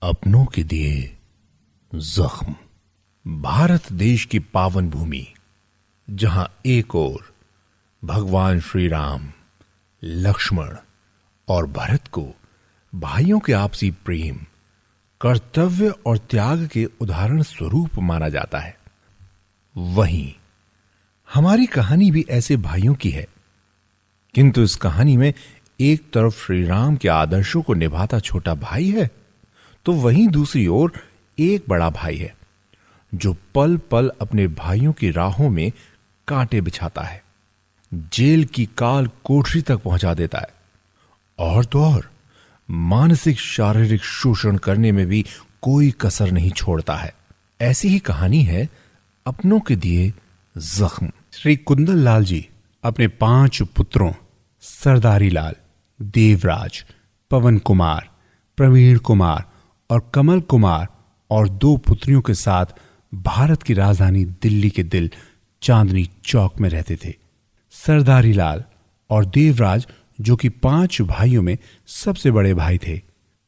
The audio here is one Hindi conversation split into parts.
अपनों के दिए जख्म। भारत देश की पावन भूमि, जहां एक ओर भगवान श्री राम, लक्ष्मण और भरत को भाइयों के आपसी प्रेम, कर्तव्य और त्याग के उदाहरण स्वरूप माना जाता है, वहीं हमारी कहानी भी ऐसे भाइयों की है। किंतु इस कहानी में एक तरफ श्री राम के आदर्शों को निभाता छोटा भाई है, तो वहीं दूसरी ओर एक बड़ा भाई है जो पल पल अपने भाइयों की राहों में कांटे बिछाता है, जेल की काल कोठरी तक पहुंचा देता है, और तो और मानसिक शारीरिक शोषण करने में भी कोई कसर नहीं छोड़ता है। ऐसी ही कहानी है अपनों के दिए जख्म। श्री कुंदन लाल जी अपने 5 पुत्रों सरदारी लाल, देवराज, पवन कुमार, प्रवीण कुमार और कमल कुमार और 2 पुत्रियों के साथ भारत की राजधानी दिल्ली के दिल चांदनी चौक में रहते थे। सरदारी लाल और देवराज, जो कि 5 भाइयों में सबसे बड़े भाई थे,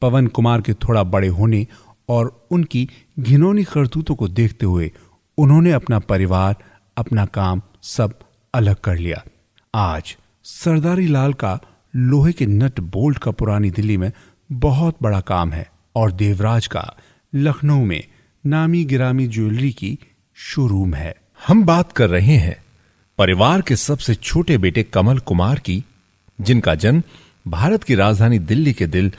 पवन कुमार के थोड़ा बड़े होने और उनकी घिनौनी करतूतों को देखते हुए उन्होंने अपना परिवार, अपना काम सब अलग कर लिया। आज सरदारी लाल का लोहे के नट बोल्ट का पुरानी दिल्ली में बहुत बड़ा काम है और देवराज का लखनऊ में नामी गिरामी ज्वेलरी की शोरूम है। हम बात कर रहे हैं परिवार के सबसे छोटे बेटे कमल कुमार की, जिनका जन्म भारत की राजधानी दिल्ली के दिल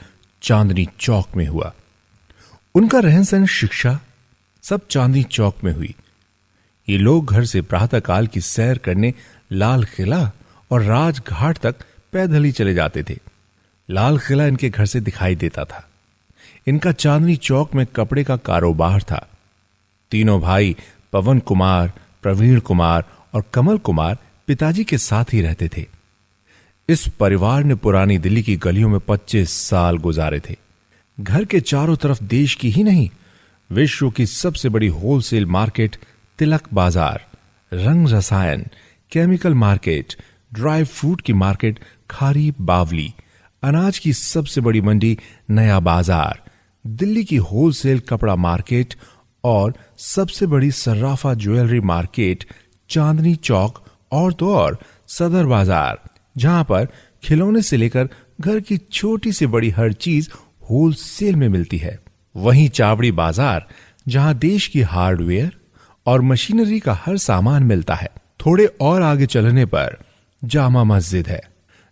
चांदनी चौक में हुआ। उनका रहन सहन, शिक्षा सब चांदनी चौक में हुई। ये लोग घर से प्रातःकाल की सैर करने लाल किला और राजघाट तक पैदल ही चले जाते थे। लाल किला इनके घर से दिखाई देता था। इनका चांदनी चौक में कपड़े का कारोबार था। तीनों भाई पवन कुमार, प्रवीण कुमार और कमल कुमार पिताजी के साथ ही रहते थे। इस परिवार ने पुरानी दिल्ली की गलियों में 25 साल गुजारे थे। घर के चारों तरफ देश की ही नहीं, विश्व की सबसे बड़ी होलसेल मार्केट तिलक बाजार, रंग रसायन, केमिकल मार्केट, ड्राई फ्रूट की मार्केट खारी बावली, अनाज की सबसे बड़ी मंडी नया बाजार, दिल्ली की होलसेल कपड़ा मार्केट और सबसे बड़ी सर्राफा ज्वेलरी मार्केट चांदनी चौक, और तो और सदर बाजार, जहां पर खिलौने से लेकर घर की छोटी से बड़ी हर चीज होलसेल में मिलती है। वहीं चावड़ी बाजार, जहां देश की हार्डवेयर और मशीनरी का हर सामान मिलता है। थोड़े और आगे चलने पर जामा मस्जिद है,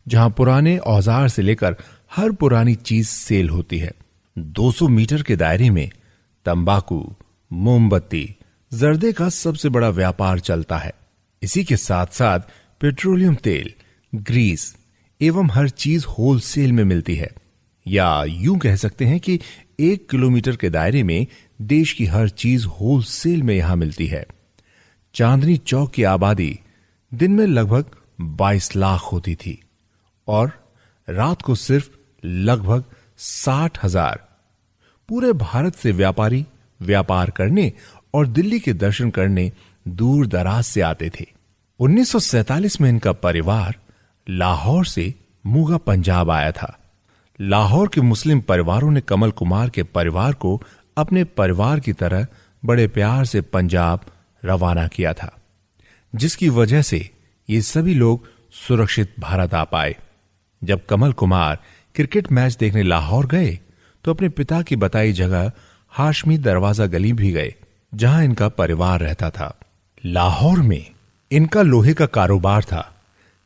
जहां पुराने औजार से लेकर हर पुरानी चीज सेल होती है। 200 मीटर के दायरे में तंबाकू, मोमबत्ती, जर्दे का सबसे बड़ा व्यापार चलता है। इसी के साथ साथ पेट्रोलियम तेल, ग्रीस एवं हर चीज होलसेल में मिलती है। या यूं कह सकते हैं कि 1 किलोमीटर के दायरे में देश की हर चीज होलसेल में यहां मिलती है। चांदनी चौक की आबादी दिन में लगभग 22 लाख होती थी और रात को सिर्फ लगभग 60,000। पूरे भारत से व्यापारी व्यापार करने और दिल्ली के दर्शन करने दूर दराज से आते थे। 1947 में इनका परिवार लाहौर से मूगा पंजाब आया था। लाहौर के मुस्लिम परिवारों ने कमल कुमार के परिवार को अपने परिवार की तरह बड़े प्यार से पंजाब रवाना किया था, जिसकी वजह से ये सभी लोग सुरक्षित भारत आ पाए। जब कमल कुमार क्रिकेट मैच देखने लाहौर गए तो अपने पिता की बताई जगह हाशमी दरवाजा गली भी गए, जहां इनका परिवार रहता था। लाहौर में इनका लोहे का कारोबार था,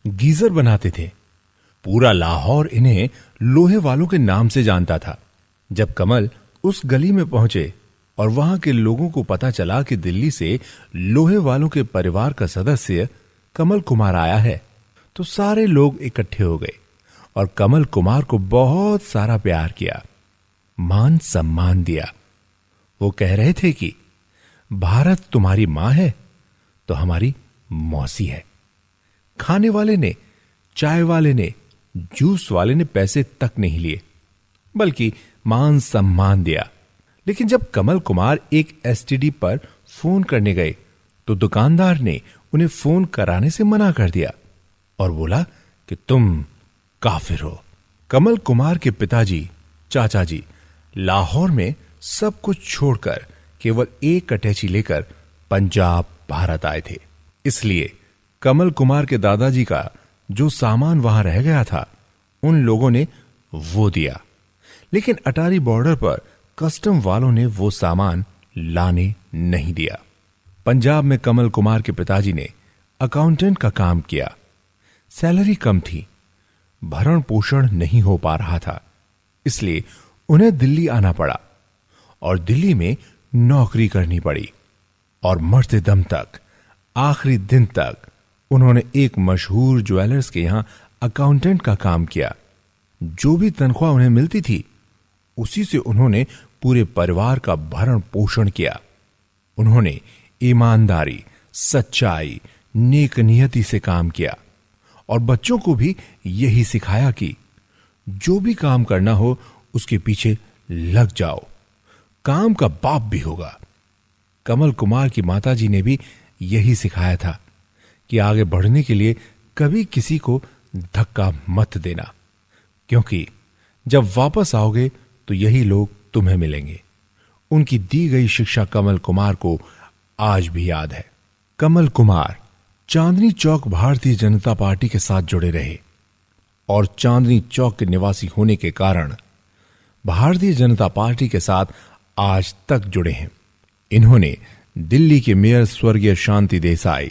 गीजर बनाते थे। पूरा लाहौर इन्हें लोहे वालों के नाम से जानता था। जब कमल उस गली में पहुंचे और वहां के लोगों को पता चला कि दिल्ली से लोहे वालों के परिवार का सदस्य कमल कुमार आया है, तो सारे लोग इकट्ठे हो गए और कमल कुमार को बहुत सारा प्यार किया, मान सम्मान दिया। वो कह रहे थे कि भारत तुम्हारी मां है तो हमारी मौसी है। खाने वाले ने, चाय वाले ने, जूस वाले ने पैसे तक नहीं लिए, बल्कि मान सम्मान दिया। लेकिन जब कमल कुमार एक एसटीडी पर फोन करने गए तो दुकानदार ने उन्हें फोन कराने से मना कर दिया और बोला कि तुम काफिर हो। कमल कुमार के पिताजी, चाचा जी लाहौर में सब कुछ छोड़कर केवल एक अटैची लेकर पंजाब भारत आए थे। इसलिए कमल कुमार के दादाजी का जो सामान वहां रह गया था उन लोगों ने वो दिया, लेकिन अटारी बॉर्डर पर कस्टम वालों ने वो सामान लाने नहीं दिया। पंजाब में कमल कुमार के पिताजी ने अकाउंटेंट का काम किया। सैलरी कम थी, भरण पोषण नहीं हो पा रहा था, इसलिए उन्हें दिल्ली आना पड़ा और दिल्ली में नौकरी करनी पड़ी। और मरते दम तक, आखिरी दिन तक उन्होंने एक मशहूर ज्वेलर्स के यहां अकाउंटेंट का काम किया। जो भी तनख्वाह उन्हें मिलती थी उसी से उन्होंने पूरे परिवार का भरण पोषण किया। उन्होंने ईमानदारी, सच्चाई, नेक नियति से काम किया और बच्चों को भी यही सिखाया कि जो भी काम करना हो उसके पीछे लग जाओ, काम का बाप भी होगा। कमल कुमार की माताजी ने भी यही सिखाया था कि आगे बढ़ने के लिए कभी किसी को धक्का मत देना, क्योंकि जब वापस आओगे तो यही लोग तुम्हें मिलेंगे। उनकी दी गई शिक्षा कमल कुमार को आज भी याद है। कमल कुमार चांदनी चौक भारतीय जनता पार्टी के साथ जुड़े रहे और चांदनी चौक के निवासी होने के कारण भारतीय जनता पार्टी के साथ आज तक जुड़े हैं। इन्होंने दिल्ली के मेयर स्वर्गीय शांति देसाई,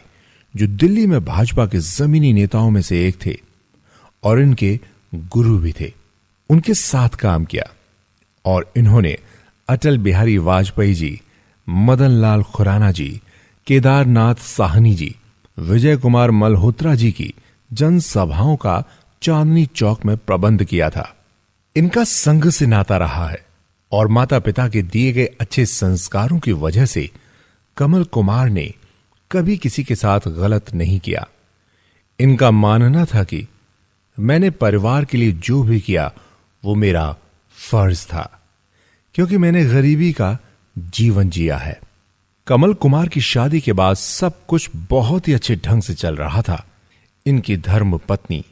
जो दिल्ली में भाजपा के जमीनी नेताओं में से एक थे और इनके गुरु भी थे, उनके साथ काम किया। और इन्होंने अटल बिहारी वाजपेयी जी, मदन लाल खुराना जी, केदारनाथ साहनी जी, विजय कुमार मल्होत्रा जी की जनसभाओं का चांदनी चौक में प्रबंध किया था। इनका संघ से नाता रहा है और माता पिता के दिए गए अच्छे संस्कारों की वजह से कमल कुमार ने कभी किसी के साथ गलत नहीं किया। इनका मानना था कि मैंने परिवार के लिए जो भी किया वो मेरा फर्ज था, क्योंकि मैंने गरीबी का जीवन जिया है। कमल कुमार की शादी के बाद सब कुछ बहुत ही अच्छे ढंग से चल रहा था। इनकी धर्म पत्नी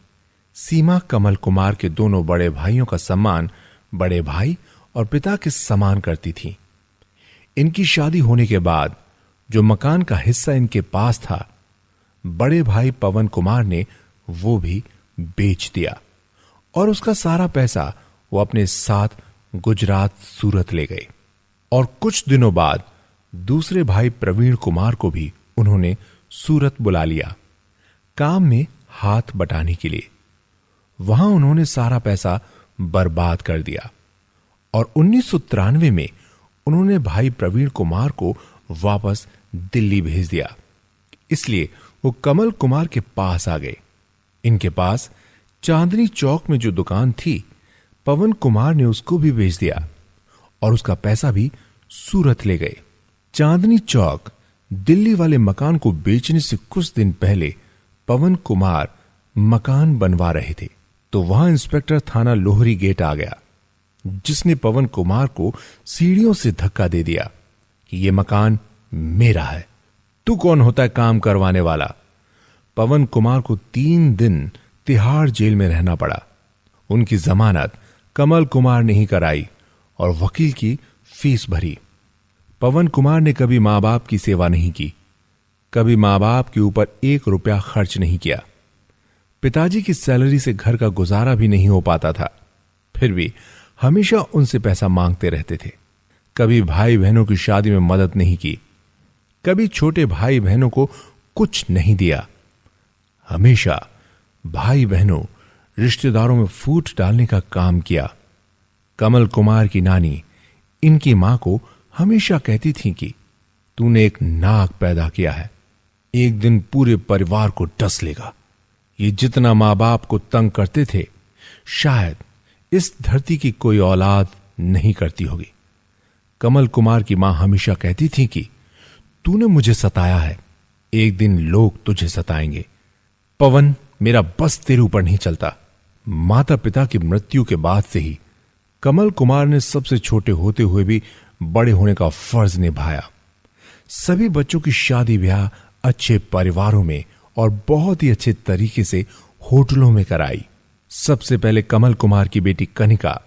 सीमा कमल कुमार के दोनों बड़े भाइयों का सम्मान बड़े भाई और पिता के समान करती थी। इनकी शादी होने के बाद जो मकान का हिस्सा इनके पास था, बड़े भाई पवन कुमार ने वो भी बेच दिया और उसका सारा पैसा वो अपने साथ गुजरात सूरत ले गए। और कुछ दिनों बाद दूसरे भाई प्रवीण कुमार को भी उन्होंने सूरत बुला लिया काम में हाथ बटाने के लिए। वहां उन्होंने सारा पैसा बर्बाद कर दिया और 1993 में उन्होंने भाई प्रवीण कुमार को वापस दिल्ली भेज दिया। इसलिए वो कमल कुमार के पास आ गए। इनके पास चांदनी चौक में जो दुकान थी, पवन कुमार ने उसको भी बेच दिया और उसका पैसा भी सूरत ले गए। चांदनी चौक दिल्ली वाले मकान को बेचने से कुछ दिन पहले पवन कुमार मकान बनवा रहे थे, तो वहां इंस्पेक्टर थाना लोहरी गेट आ गया, जिसने पवन कुमार को सीढ़ियों से धक्का दे दिया कि यह मकान मेरा है, तू कौन होता है काम करवाने वाला। पवन कुमार को 3 दिन तिहाड़ जेल में रहना पड़ा। उनकी जमानत कमल कुमार ने ही कराई और वकील की फीस भरी। पवन कुमार ने कभी मां बाप की सेवा नहीं की, कभी मां बाप के ऊपर 1 रुपया खर्च नहीं किया। पिताजी की सैलरी से घर का गुजारा भी नहीं हो पाता था, फिर भी हमेशा उनसे पैसा मांगते रहते थे। कभी भाई बहनों की शादी में मदद नहीं की, कभी छोटे भाई बहनों को कुछ नहीं दिया। हमेशा भाई बहनों, रिश्तेदारों में फूट डालने का काम किया। कमल कुमार की नानी इनकी मां को हमेशा कहती थी कि तूने एक नाग पैदा किया है, एक दिन पूरे परिवार को डस लेगा। ये जितना मां बाप को तंग करते थे, शायद इस धरती की कोई औलाद नहीं करती होगी। कमल कुमार की मां हमेशा कहती थी कि तूने मुझे सताया है, एक दिन लोग तुझे सताएंगे। पवन, मेरा बस तेरे ऊपर नहीं चलता। माता पिता की मृत्यु के बाद से ही कमल कुमार ने सबसे छोटे होते हुए भी बड़े होने का फर्ज निभाया। सभी बच्चों की शादी ब्याह अच्छे परिवारों में और बहुत ही अच्छे तरीके से होटलों में कराई। सबसे पहले कमल कुमार की बेटी कनिका,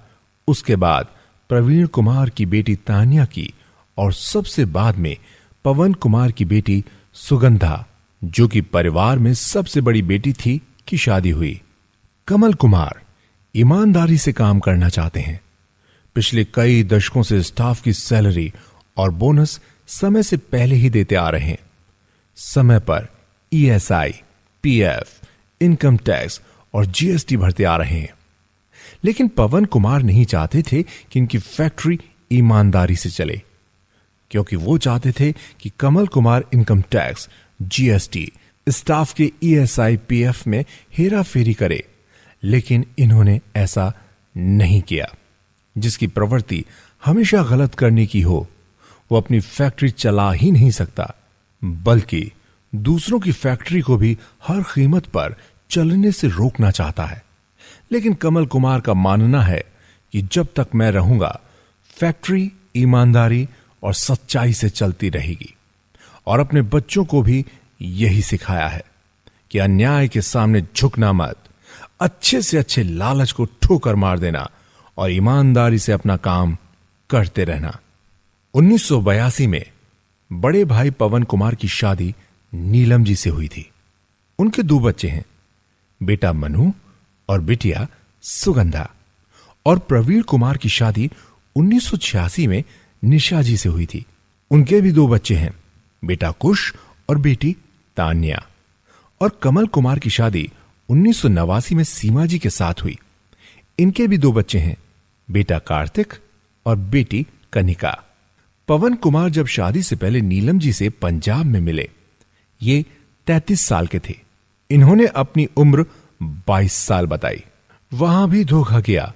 उसके बाद प्रवीण कुमार की बेटी तान्या की और सबसे बाद में पवन कुमार की बेटी सुगंधा, जो कि परिवार में सबसे बड़ी बेटी थी, की शादी हुई। कमल कुमार ईमानदारी से काम करना चाहते हैं। पिछले कई दशकों से स्टाफ की सैलरी और बोनस समय से पहले ही देते आ रहे हैं। समय पर ईएसआई, पीएफ, इनकम टैक्स और जीएसटी भरते आ रहे हैं। लेकिन पवन कुमार नहीं चाहते थे कि इनकी फैक्ट्री ईमानदारी से चले, क्योंकि वो चाहते थे कि Kamal Kumar income tax, GST, staff के ईएसआई, पीएफ में हेरा फेरी करे। लेकिन इन्होंने ऐसा नहीं किया। जिसकी प्रवृत्ति हमेशा गलत करने की हो, वो अपनी फैक्ट्री चला ही नहीं सकता, बल्कि दूसरों की फैक्ट्री को भी हर कीमत पर चलने से रोकना चाहता है। लेकिन कमल कुमार का मानना है कि जब तक मैं रहूंगा, फैक्ट्री ईमानदारी और सच्चाई से चलती रहेगी। और अपने बच्चों को भी यही सिखाया है कि अन्याय के सामने झुकना मत, अच्छे से अच्छे लालच को ठोकर मार देना और ईमानदारी से अपना काम करते रहना। 1982 में बड़े भाई पवन कुमार की शादी नीलम जी से हुई थी। उनके 2 बच्चे हैं, बेटा मनु और बिटिया सुगंधा। और प्रवीण कुमार की शादी 1986 में निशा जी से हुई थी। उनके भी 2 बच्चे हैं, बेटा कुश और बेटी तान्या। और कमल कुमार की शादी 1989 में सीमा जी के साथ हुई। इनके भी 2 बच्चे हैं, बेटा कार्तिक और बेटी कनिका। पवन कुमार जब शादी से पहले नीलम जी से पंजाब में मिले, ये 33 साल के थे। इन्होंने अपनी उम्र 22 साल बताई। वहां भी धोखा किया।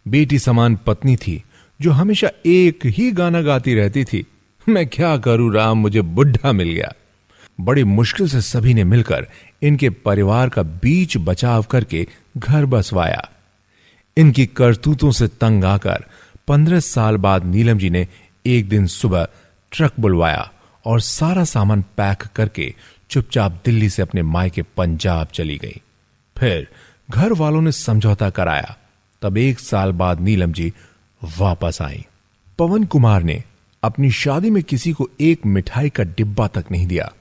बेटी समान पत्नी थी जो हमेशा एक ही गाना गाती रहती थी, मैं क्या करूं राम, मुझे बुढ़ा मिल गया। बड़ी मुश्किल से सभी ने मिलकर इनके परिवार का बीच बचाव करके घर बसवाया। इनकी करतूतों से तंग आकर 15 साल बाद नीलम जी ने एक दिन सुबह ट्रक बुलवाया और सारा सामान पैक करके चुपचाप दिल्ली से अपने मायके पंजाब चली गई। फिर घर वालों ने समझौता कराया, तब 1 साल बाद नीलम जी वापस आई। पवन कुमार ने अपनी शादी में किसी को एक मिठाई का डिब्बा तक नहीं दिया।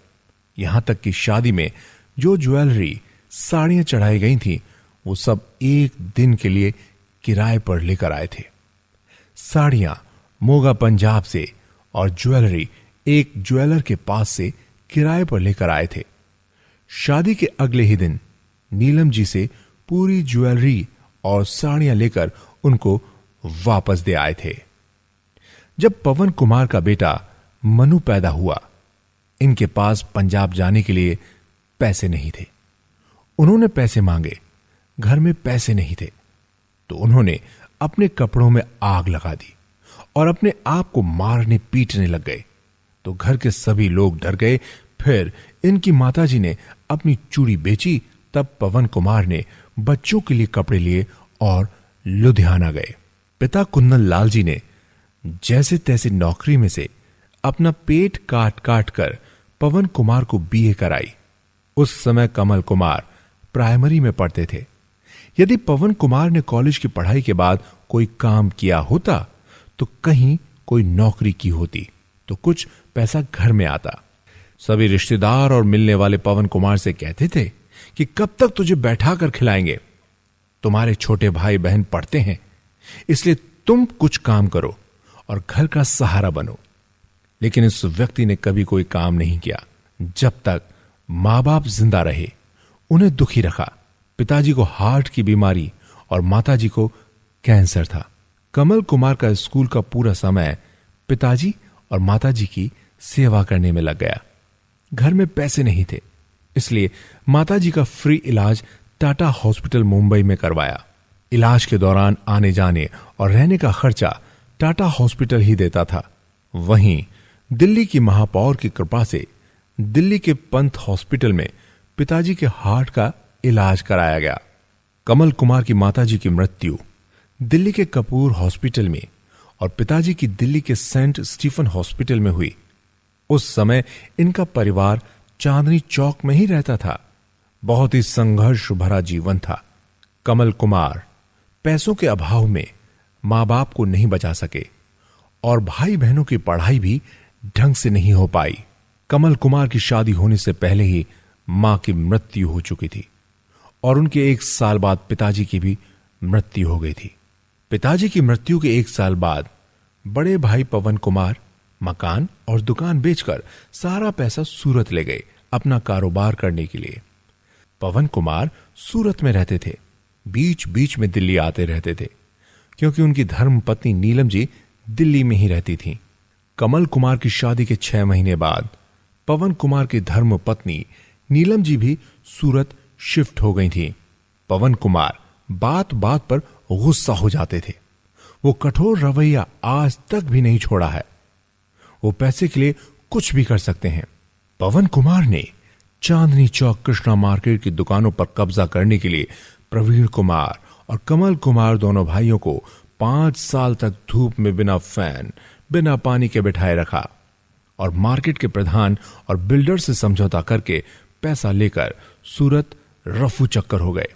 यहां तक कि शादी में जो ज्वेलरी, साड़ियां चढ़ाई गई थी, वो सब एक दिन के लिए किराए पर लेकर आए थे। साड़ियां मोगा पंजाब से और ज्वेलरी एक ज्वेलर के पास से किराए पर लेकर आए थे। शादी के अगले ही दिन नीलम जी से पूरी ज्वेलरी और साड़ियां लेकर उनको वापस दे आए थे। जब पवन कुमार का बेटा मनु पैदा हुआ, इनके पास पंजाब जाने के लिए पैसे नहीं थे। उन्होंने पैसे मांगे, घर में पैसे नहीं थे, तो उन्होंने अपने कपड़ों में आग लगा दी और अपने आप को मारने पीटने लग गए। तो घर के सभी लोग डर गए। फिर इनकी माताजी ने अपनी चूड़ी बेची। तब पवन कुमार ने बच्चों के लिए कपड़े लिए और लुधियाना गए। पिता कुंदन लाल जी ने जैसे तैसे नौकरी में से अपना पेट काट काट कर पवन कुमार को बीए कराई। उस समय कमल कुमार प्राइमरी में पढ़ते थे। यदि पवन कुमार ने कॉलेज की पढ़ाई के बाद कोई काम किया होता तो कहीं कोई नौकरी की होती तो कुछ पैसा घर में आता। सभी रिश्तेदार और मिलने वाले पवन कुमार से कहते थे कि कब तक तुझे बैठा कर खिलाएंगे, तुम्हारे छोटे भाई बहन पढ़ते हैं, इसलिए तुम कुछ काम करो और घर का सहारा बनो। लेकिन इस व्यक्ति ने कभी कोई काम नहीं किया। जब तक मां बाप जिंदा रहे, उन्हें दुखी रखा। पिताजी को हार्ट की बीमारी और माताजी को कैंसर था। कमल कुमार का स्कूल का पूरा समय पिताजी और माताजी की सेवा करने में लग गया। घर में पैसे नहीं थे, इसलिए माताजी का फ्री इलाज टाटा हॉस्पिटल मुंबई में करवाया। इलाज के दौरान आने जाने और रहने का खर्चा टाटा हॉस्पिटल ही देता था। वहीं दिल्ली की महापौर की कृपा से दिल्ली के पंत हॉस्पिटल में पिताजी के हार्ट का इलाज कराया गया। कमल कुमार की माताजी की मृत्यु दिल्ली के कपूर हॉस्पिटल में और पिताजी की दिल्ली के सेंट स्टीफन हॉस्पिटल में हुई। उस समय इनका परिवार चांदनी चौक में ही रहता था। बहुत ही संघर्ष भरा जीवन था। कमल कुमार पैसों के अभाव में मां बाप को नहीं बचा सके और भाई बहनों की पढ़ाई भी ढंग से नहीं हो पाई। कमल कुमार की शादी होने से पहले ही मां की मृत्यु हो चुकी थी और उनके 1 साल बाद पिताजी की भी मृत्यु हो गई थी। पिताजी की मृत्यु के 1 साल बाद बड़े भाई पवन कुमार मकान और दुकान बेचकर सारा पैसा सूरत ले गए अपना कारोबार करने के लिए। पवन कुमार सूरत में रहते थे, बीच बीच में दिल्ली आते रहते थे क्योंकि उनकी धर्म पत्नी नीलम जी दिल्ली में ही रहती थीं। कमल कुमार की शादी के 6 महीने बाद पवन कुमार की धर्म पत्नी नीलम जी भी सूरत शिफ्ट हो गई थी। पवन कुमार बात बात पर गुस्सा हो जाते थे। वो कठोर रवैया आज तक भी नहीं छोड़ा है। वो पैसे के लिए कुछ भी कर सकते हैं। पवन कुमार ने चांदनी चौक कृष्णा मार्केट की दुकानों पर कब्जा करने के लिए प्रवीण कुमार और कमल कुमार दोनों भाइयों को 5 साल तक धूप में बिना फैन बिना पानी के बिठाए रखा और मार्केट के प्रधान और बिल्डर से समझौता करके पैसा लेकर सूरत रफू चक्कर हो गए।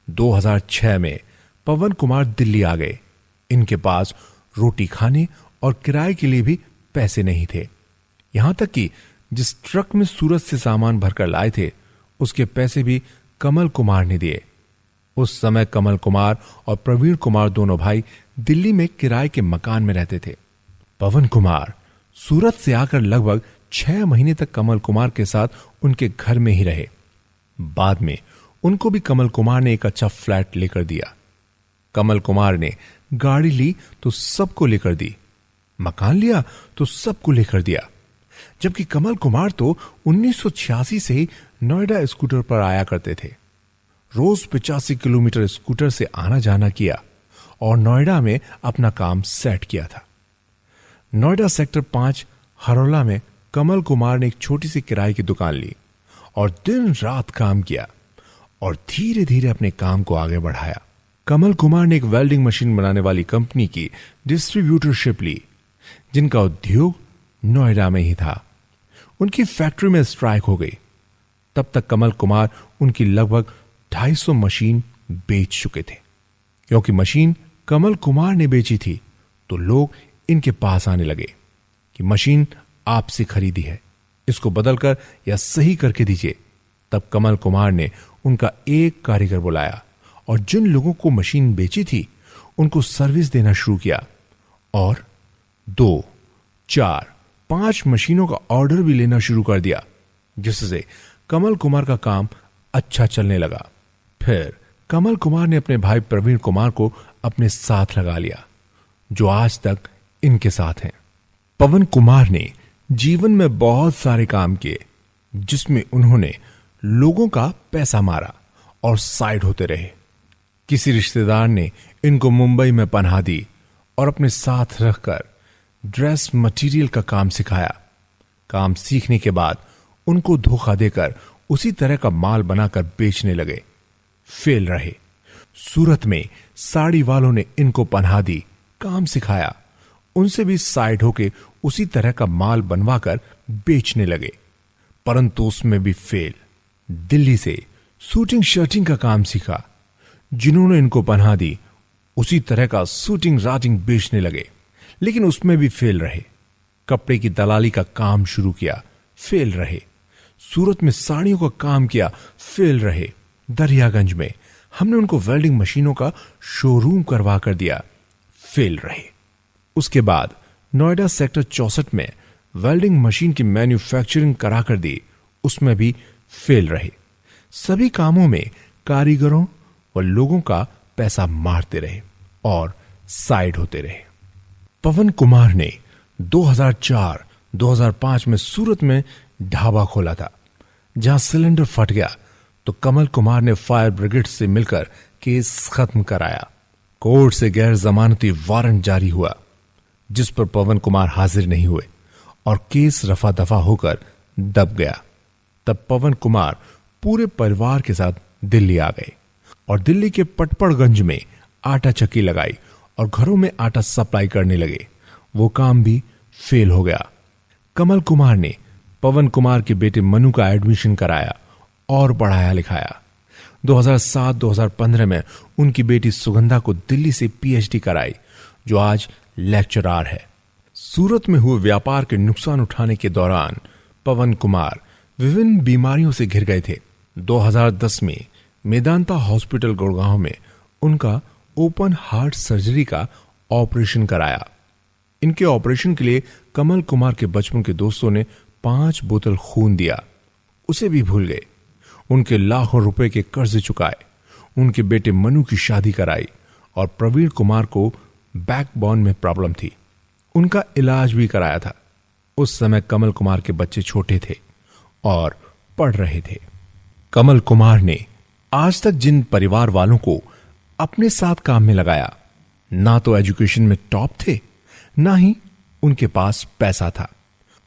2006 में पवन कुमार दिल्ली आ गए। इनके पास रोटी खाने और किराए के लिए भी पैसे नहीं थे। यहां तक कि जिस ट्रक में सूरत से सामान भरकर लाए थे उसके पैसे भी कमल कुमार ने दिए। उस समय कमल कुमार और प्रवीण कुमार दोनों भाई दिल्ली में किराए के मकान में रहते थे। पवन कुमार सूरत से आकर लगभग 6 महीने तक कमल कुमार के साथ उनके घर में ही रहे। बाद में उनको भी कमल कुमार ने एक अच्छा फ्लैट लेकर दिया। कमल कुमार ने गाड़ी ली तो सबको लेकर दी, मकान लिया तो सबको लेकर दिया। जबकि कमल कुमार तो 1986 से ही नोएडा स्कूटर पर आया करते थे। रोज 85 किलोमीटर स्कूटर से आना जाना किया और नोएडा में अपना काम सेट किया था। नोएडा सेक्टर 5 हरोला में कमल कुमार ने एक छोटी सी किराए की दुकान ली और दिन रात काम किया और धीरे धीरे अपने काम को आगे बढ़ाया। कमल कुमार ने एक वेल्डिंग मशीन बनाने वाली कंपनी की डिस्ट्रीब्यूटरशिप ली जिनका उद्योग नोएडा में ही था। उनकी फैक्ट्री में स्ट्राइक हो गई। तब तक कमल कुमार उनकी लगभग 250 मशीन बेच चुके थे। क्योंकि मशीन कमल कुमार ने बेची थी तो लोग इनके पास आने लगे कि मशीन आपसे खरीदी है, इसको बदलकर या सही करके दीजिए। तब कमल कुमार ने उनका एक कारीगर बुलाया और जिन लोगों को मशीन बेची थी उनको सर्विस देना शुरू किया और 2, 4, 5 मशीनों का ऑर्डर भी लेना शुरू कर दिया, जिससे कमल कुमार का काम अच्छा चलने लगा। फिर कमल कुमार ने अपने भाई प्रवीण कुमार को अपने साथ लगा लिया, जो आज तक इनके साथ हैं। पवन कुमार ने जीवन में बहुत सारे काम किए जिसमें उन्होंने लोगों का पैसा मारा और साइड होते रहे। किसी रिश्तेदार ने इनको मुंबई में पनाह दी और अपने साथ रखकर ड्रेस मटेरियल का काम सिखाया। काम सीखने के बाद उनको धोखा देकर उसी तरह का माल बनाकर बेचने लगे। फेल रहे। सूरत में साड़ी वालों ने इनको पनाह दी, काम सिखाया, उनसे भी साइड होके उसी तरह का माल बनवाकर बेचने लगे, परंतु उसमें भी फेल। दिल्ली से शूटिंग शर्टिंग का काम सीखा, जिन्होंने इनको पनाह दी उसी तरह का शूटिंग राटिंग बेचने लगे, लेकिन उसमें भी फेल रहे। कपड़े की दलाली का काम शुरू किया, फेल रहे। सूरत में साड़ियों का काम किया, फेल रहे। दरियागंज में हमने उनको वेल्डिंग मशीनों का शोरूम करवा कर दिया, फेल रहे। उसके बाद नोएडा सेक्टर 64 में वेल्डिंग मशीन की मैन्युफैक्चरिंग करा कर दी, उसमें भी फेल रहे। सभी कामों में कारीगरों और लोगों का पैसा मारते रहे और साइड होते रहे। पवन कुमार ने 2004-2005 में सूरत में ढाबा खोला था, जहां सिलेंडर फट गया तो कमल कुमार ने फायर ब्रिगेड से मिलकर केस खत्म कराया। कोर्ट से गैर जमानती वारंट जारी हुआ, जिस पर पवन कुमार हाजिर नहीं हुए और केस रफा दफा होकर दब गया। तब पवन कुमार पूरे परिवार के साथ दिल्ली आ गए और दिल्ली के पटपड़गंज में आटा चक्की लगाई और घरों में आटा सप्लाई करने लगे। वो काम भी फेल हो गया। कमल कुमार ने पवन कुमार के बेटे मनु का एडमिशन कराया और पढ़ाया लिखाया। 2007-2015 में उनकी बेटी सुगंधा को दिल्ली से पीएचडी कराई, जो आज लेक्चरर है। सूरत में हुए व्यापार के नुकसान उठाने के दौरान पवन कुमार विभिन्न बीमारियों से घिर गए थे। 2010 में मेदांता हॉस्पिटल गुड़गांव में उनका ओपन हार्ट सर्जरी का ऑपरेशन कराया। इनके ऑपरेशन के लिए कमल कुमार के बचपन के दोस्तों ने 5 बोतल खून दिया, उसे भी भूल गए। उनके लाखों रुपए के कर्ज चुकाए, उनके बेटे मनु की शादी कराई और प्रवीण कुमार को बैकबोन में प्रॉब्लम थी, उनका इलाज भी कराया था। उस समय कमल कुमार के बच्चे छोटे थे और पढ़ रहे थे। कमल कुमार ने आज तक जिन परिवार वालों को अपने साथ काम में लगाया, ना तो एजुकेशन में टॉप थे, ना ही उनके पास पैसा था।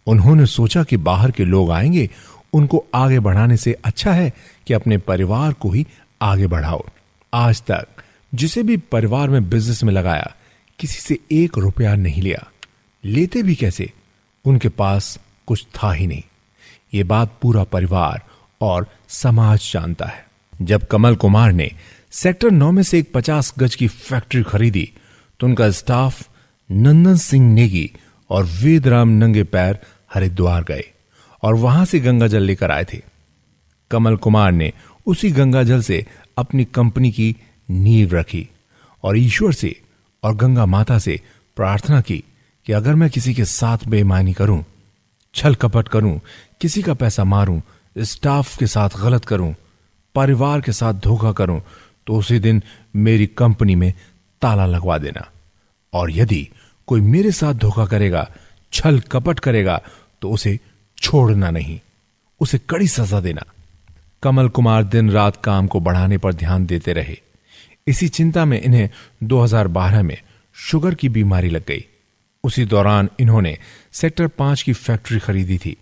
उन्होंने सोचा कि बाहर के लोग आएंगे, उनको आगे बढ़ाने से अच्छा है कि अपने परिवार को ही आगे बढ़ाओ। आज तक जिसे भी परिवार में बिजनेस में लगाया, किसी से 1 रुपया नहीं लिया। लेते भी कैसे, उनके पास कुछ था ही नहीं। ये बात पूरा परिवार और समाज जानता है। जब कमल कुमार ने सेक्टर 9 में से एक 50 गज की फैक्ट्री खरीदी, तो उनका स्टाफ नंदन सिंह नेगी और वेदराम नंगे पैर हरिद्वार गए और वहां से गंगा जल लेकर आए थे। कमल कुमार ने उसी गंगा जल से अपनी कंपनी की नींव रखी और ईश्वर से और गंगा माता से प्रार्थना की कि अगर मैं किसी के साथ बेईमानी करूं, छल कपट करूं, किसी का पैसा मारूं, स्टाफ के साथ गलत करूं, परिवार के साथ धोखा करूं, तो उसी दिन मेरी कंपनी में ताला लगवा देना। और यदि कोई मेरे साथ धोखा करेगा, छल कपट करेगा, तो उसे छोड़ना नहीं, उसे कड़ी सजा देना। कमल कुमार दिन रात काम को बढ़ाने पर ध्यान देते रहे। इसी चिंता में इन्हें 2012 में शुगर की बीमारी लग गई। उसी दौरान इन्होंने सेक्टर 5 की फैक्ट्री खरीदी थी,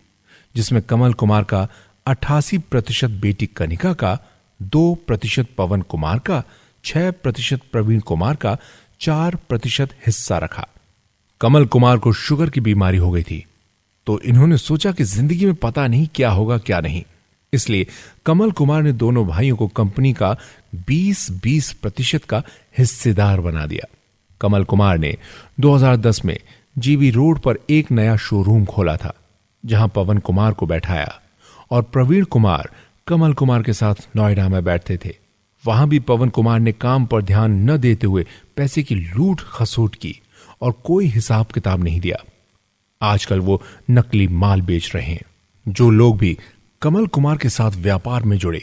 जिसमें कमल कुमार का 88% बेटी कनिका का, 2% पवन कुमार का, 6% प्रवीण कुमार का, 4% हिस्सा रखा। कमल कुमार को शुगर की बीमारी हो गई थी, तो इन्होंने सोचा कि जिंदगी में पता नहीं क्या होगा क्या नहीं। इसलिए कमल कुमार ने दोनों भाइयों को कंपनी का 20% का हिस्सेदार बना दिया। कमल कुमार ने 2010 में जीबी रोड पर एक नया शोरूम खोला था, जहां पवन कुमार को बैठाया और प्रवीण कुमार कमल कुमार के साथ नोएडा में बैठते थे। वहां भी पवन कुमार ने काम पर ध्यान न देते हुए पैसे की लूट खसोट की और कोई हिसाब किताब नहीं दिया। आजकल वो नकली माल बेच रहे हैं। जो लोग भी कमल कुमार के साथ व्यापार में जुड़े,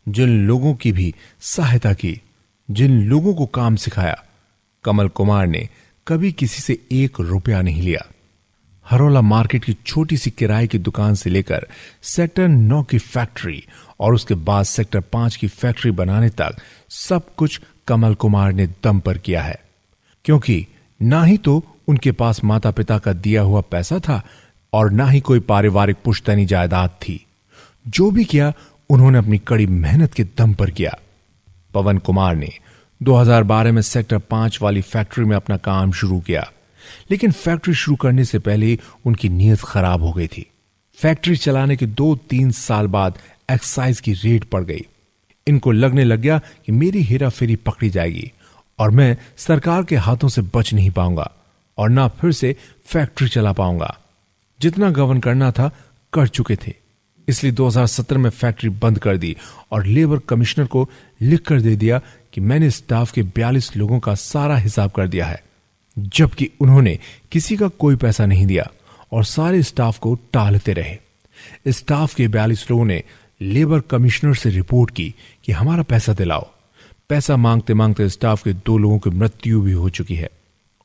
जिन लोगों की भी सहायता की, जिन लोगों को काम सिखाया, कमल कुमार ने कभी किसी से 1 रुपया नहीं लिया। हरोला मार्केट की छोटी सी किराए की दुकान से लेकर सेक्टर 9 की फैक्ट्री और उसके बाद सेक्टर 5 की फैक्ट्री बनाने तक सब कुछ कमल कुमार ने दम पर किया है। क्योंकि ना ही तो उनके पास माता पिता का दिया हुआ पैसा था और ना ही कोई पारिवारिक पुश्तैनी जायदाद थी। जो भी किया उन्होंने अपनी कड़ी मेहनत के दम पर किया। पवन कुमार ने 2012 में सेक्टर 5 वाली फैक्ट्री में अपना काम शुरू किया, लेकिन फैक्ट्री शुरू करने से पहले ही उनकी नीयत खराब हो गई थी। फैक्ट्री चलाने के 2-3 साल बाद एक्साइज की रेड पड़ गई। इनको लगने लग गया कि मेरी हेराफेरी पकड़ी जाएगी और मैं सरकार के हाथों से बच नहीं पाऊंगा और ना फिर से फैक्ट्री चला पाऊंगा। जितना गवर्न करना था कर चुके थे। इसलिए 2017 में फैक्ट्री बंद कर दी और लेबर कमिश्नर को लिख कर दे दिया कि मैंने स्टाफ के 42 लोगों का सारा हिसाब कर दिया है, जबकि उन्होंने किसी का कोई पैसा नहीं दिया और सारे स्टाफ को टालते रहे। स्टाफ के 42 लोगों ने लेबर कमिश्नर से रिपोर्ट की कि हमारा पैसा दिलाओ। पैसा मांगते मांगते स्टाफ के 2 लोगों की मृत्यु भी हो चुकी है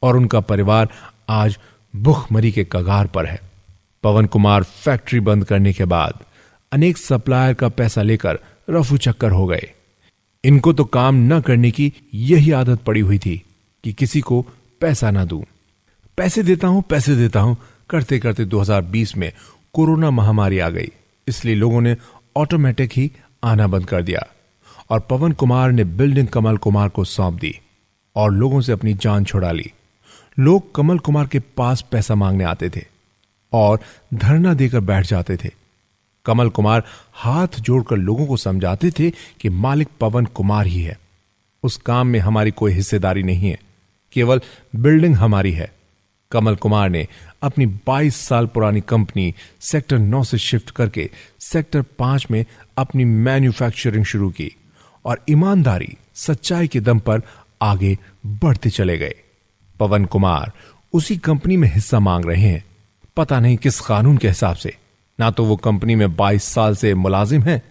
और उनका परिवार आज भुखमरी के कगार पर है। पवन कुमार फैक्ट्री बंद करने के बाद अनेक सप्लायर का पैसा लेकर रफू चक्कर हो गए। इनको तो काम न करने की यही आदत पड़ी हुई थी कि किसी को पैसा ना दूं। पैसे देता हूं करते करते 2020 में कोरोना महामारी आ गई। इसलिए लोगों ने ऑटोमेटिक ही आना बंद कर दिया और पवन कुमार ने बिल्डिंग कमल कुमार को सौंप दी और लोगों से अपनी जान छुड़ा ली। लोग कमल कुमार के पास पैसा मांगने आते थे और धरना देकर बैठ जाते थे। कमल कुमार हाथ जोड़कर लोगों को समझाते थे कि मालिक पवन कुमार ही है। उस काम में हमारी कोई हिस्सेदारी नहीं है, केवल बिल्डिंग हमारी है। कमल कुमार ने अपनी 22 साल पुरानी कंपनी सेक्टर 9 से शिफ्ट करके सेक्टर 5 में अपनी मैन्युफैक्चरिंग शुरू की और ईमानदारी सच्चाई के दम पर आगे बढ़ते चले गए। पवन कुमार उसी कंपनी में हिस्सा मांग रहे हैं, पता नहीं किस कानून के हिसाब से। ना तो वो कंपनी में 22 साल से मुलाजिम है,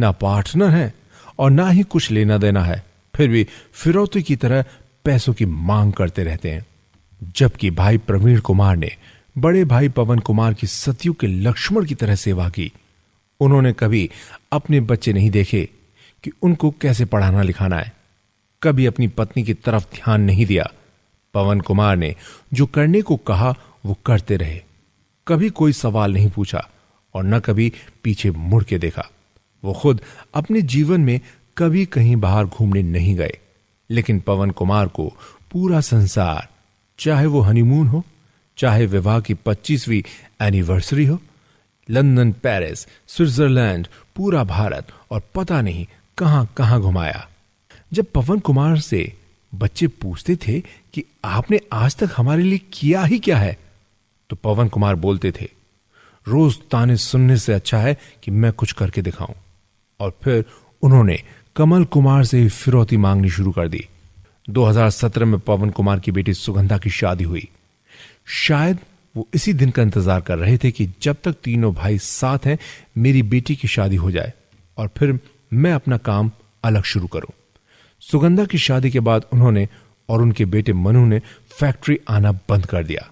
ना पार्टनर है और ना ही कुछ लेना देना है, फिर भी फिरौती की तरह पैसों की मांग करते रहते हैं। जबकि भाई प्रवीण कुमार ने बड़े भाई पवन कुमार की सतयुग के लक्ष्मण की तरह सेवा की। उन्होंने कभी अपने बच्चे नहीं देखे कि उनको कैसे पढ़ाना लिखाना है, कभी अपनी पत्नी की तरफ ध्यान नहीं दिया। पवन कुमार ने जो करने को कहा वो करते रहे, कभी कोई सवाल नहीं पूछा और न कभी पीछे मुड़ के देखा। वो खुद अपने जीवन में कभी कहीं बाहर घूमने नहीं गए, लेकिन पवन कुमार को पूरा संसार, चाहे वो हनीमून हो, चाहे विवाह की 25वीं एनिवर्सरी हो, लंदन, पेरिस, स्विट्जरलैंड, पूरा भारत और पता नहीं कहां कहां घुमाया। जब पवन कुमार से बच्चे पूछते थे कि आपने आज तक हमारे लिए किया ही क्या है, तो पवन कुमार बोलते थे, रोज ताने सुनने से अच्छा है कि मैं कुछ करके दिखाऊं। और फिर उन्होंने कमल कुमार से फिरौती मांगनी शुरू कर दी। 2017 में पवन कुमार की बेटी सुगंधा की शादी हुई। शायद वो इसी दिन का इंतजार कर रहे थे कि जब तक तीनों भाई साथ हैं मेरी बेटी की शादी हो जाए और फिर मैं अपना काम अलग शुरू करूं। सुगंधा की शादी के बाद उन्होंने और उनके बेटे मनु ने फैक्ट्री आना बंद कर दिया।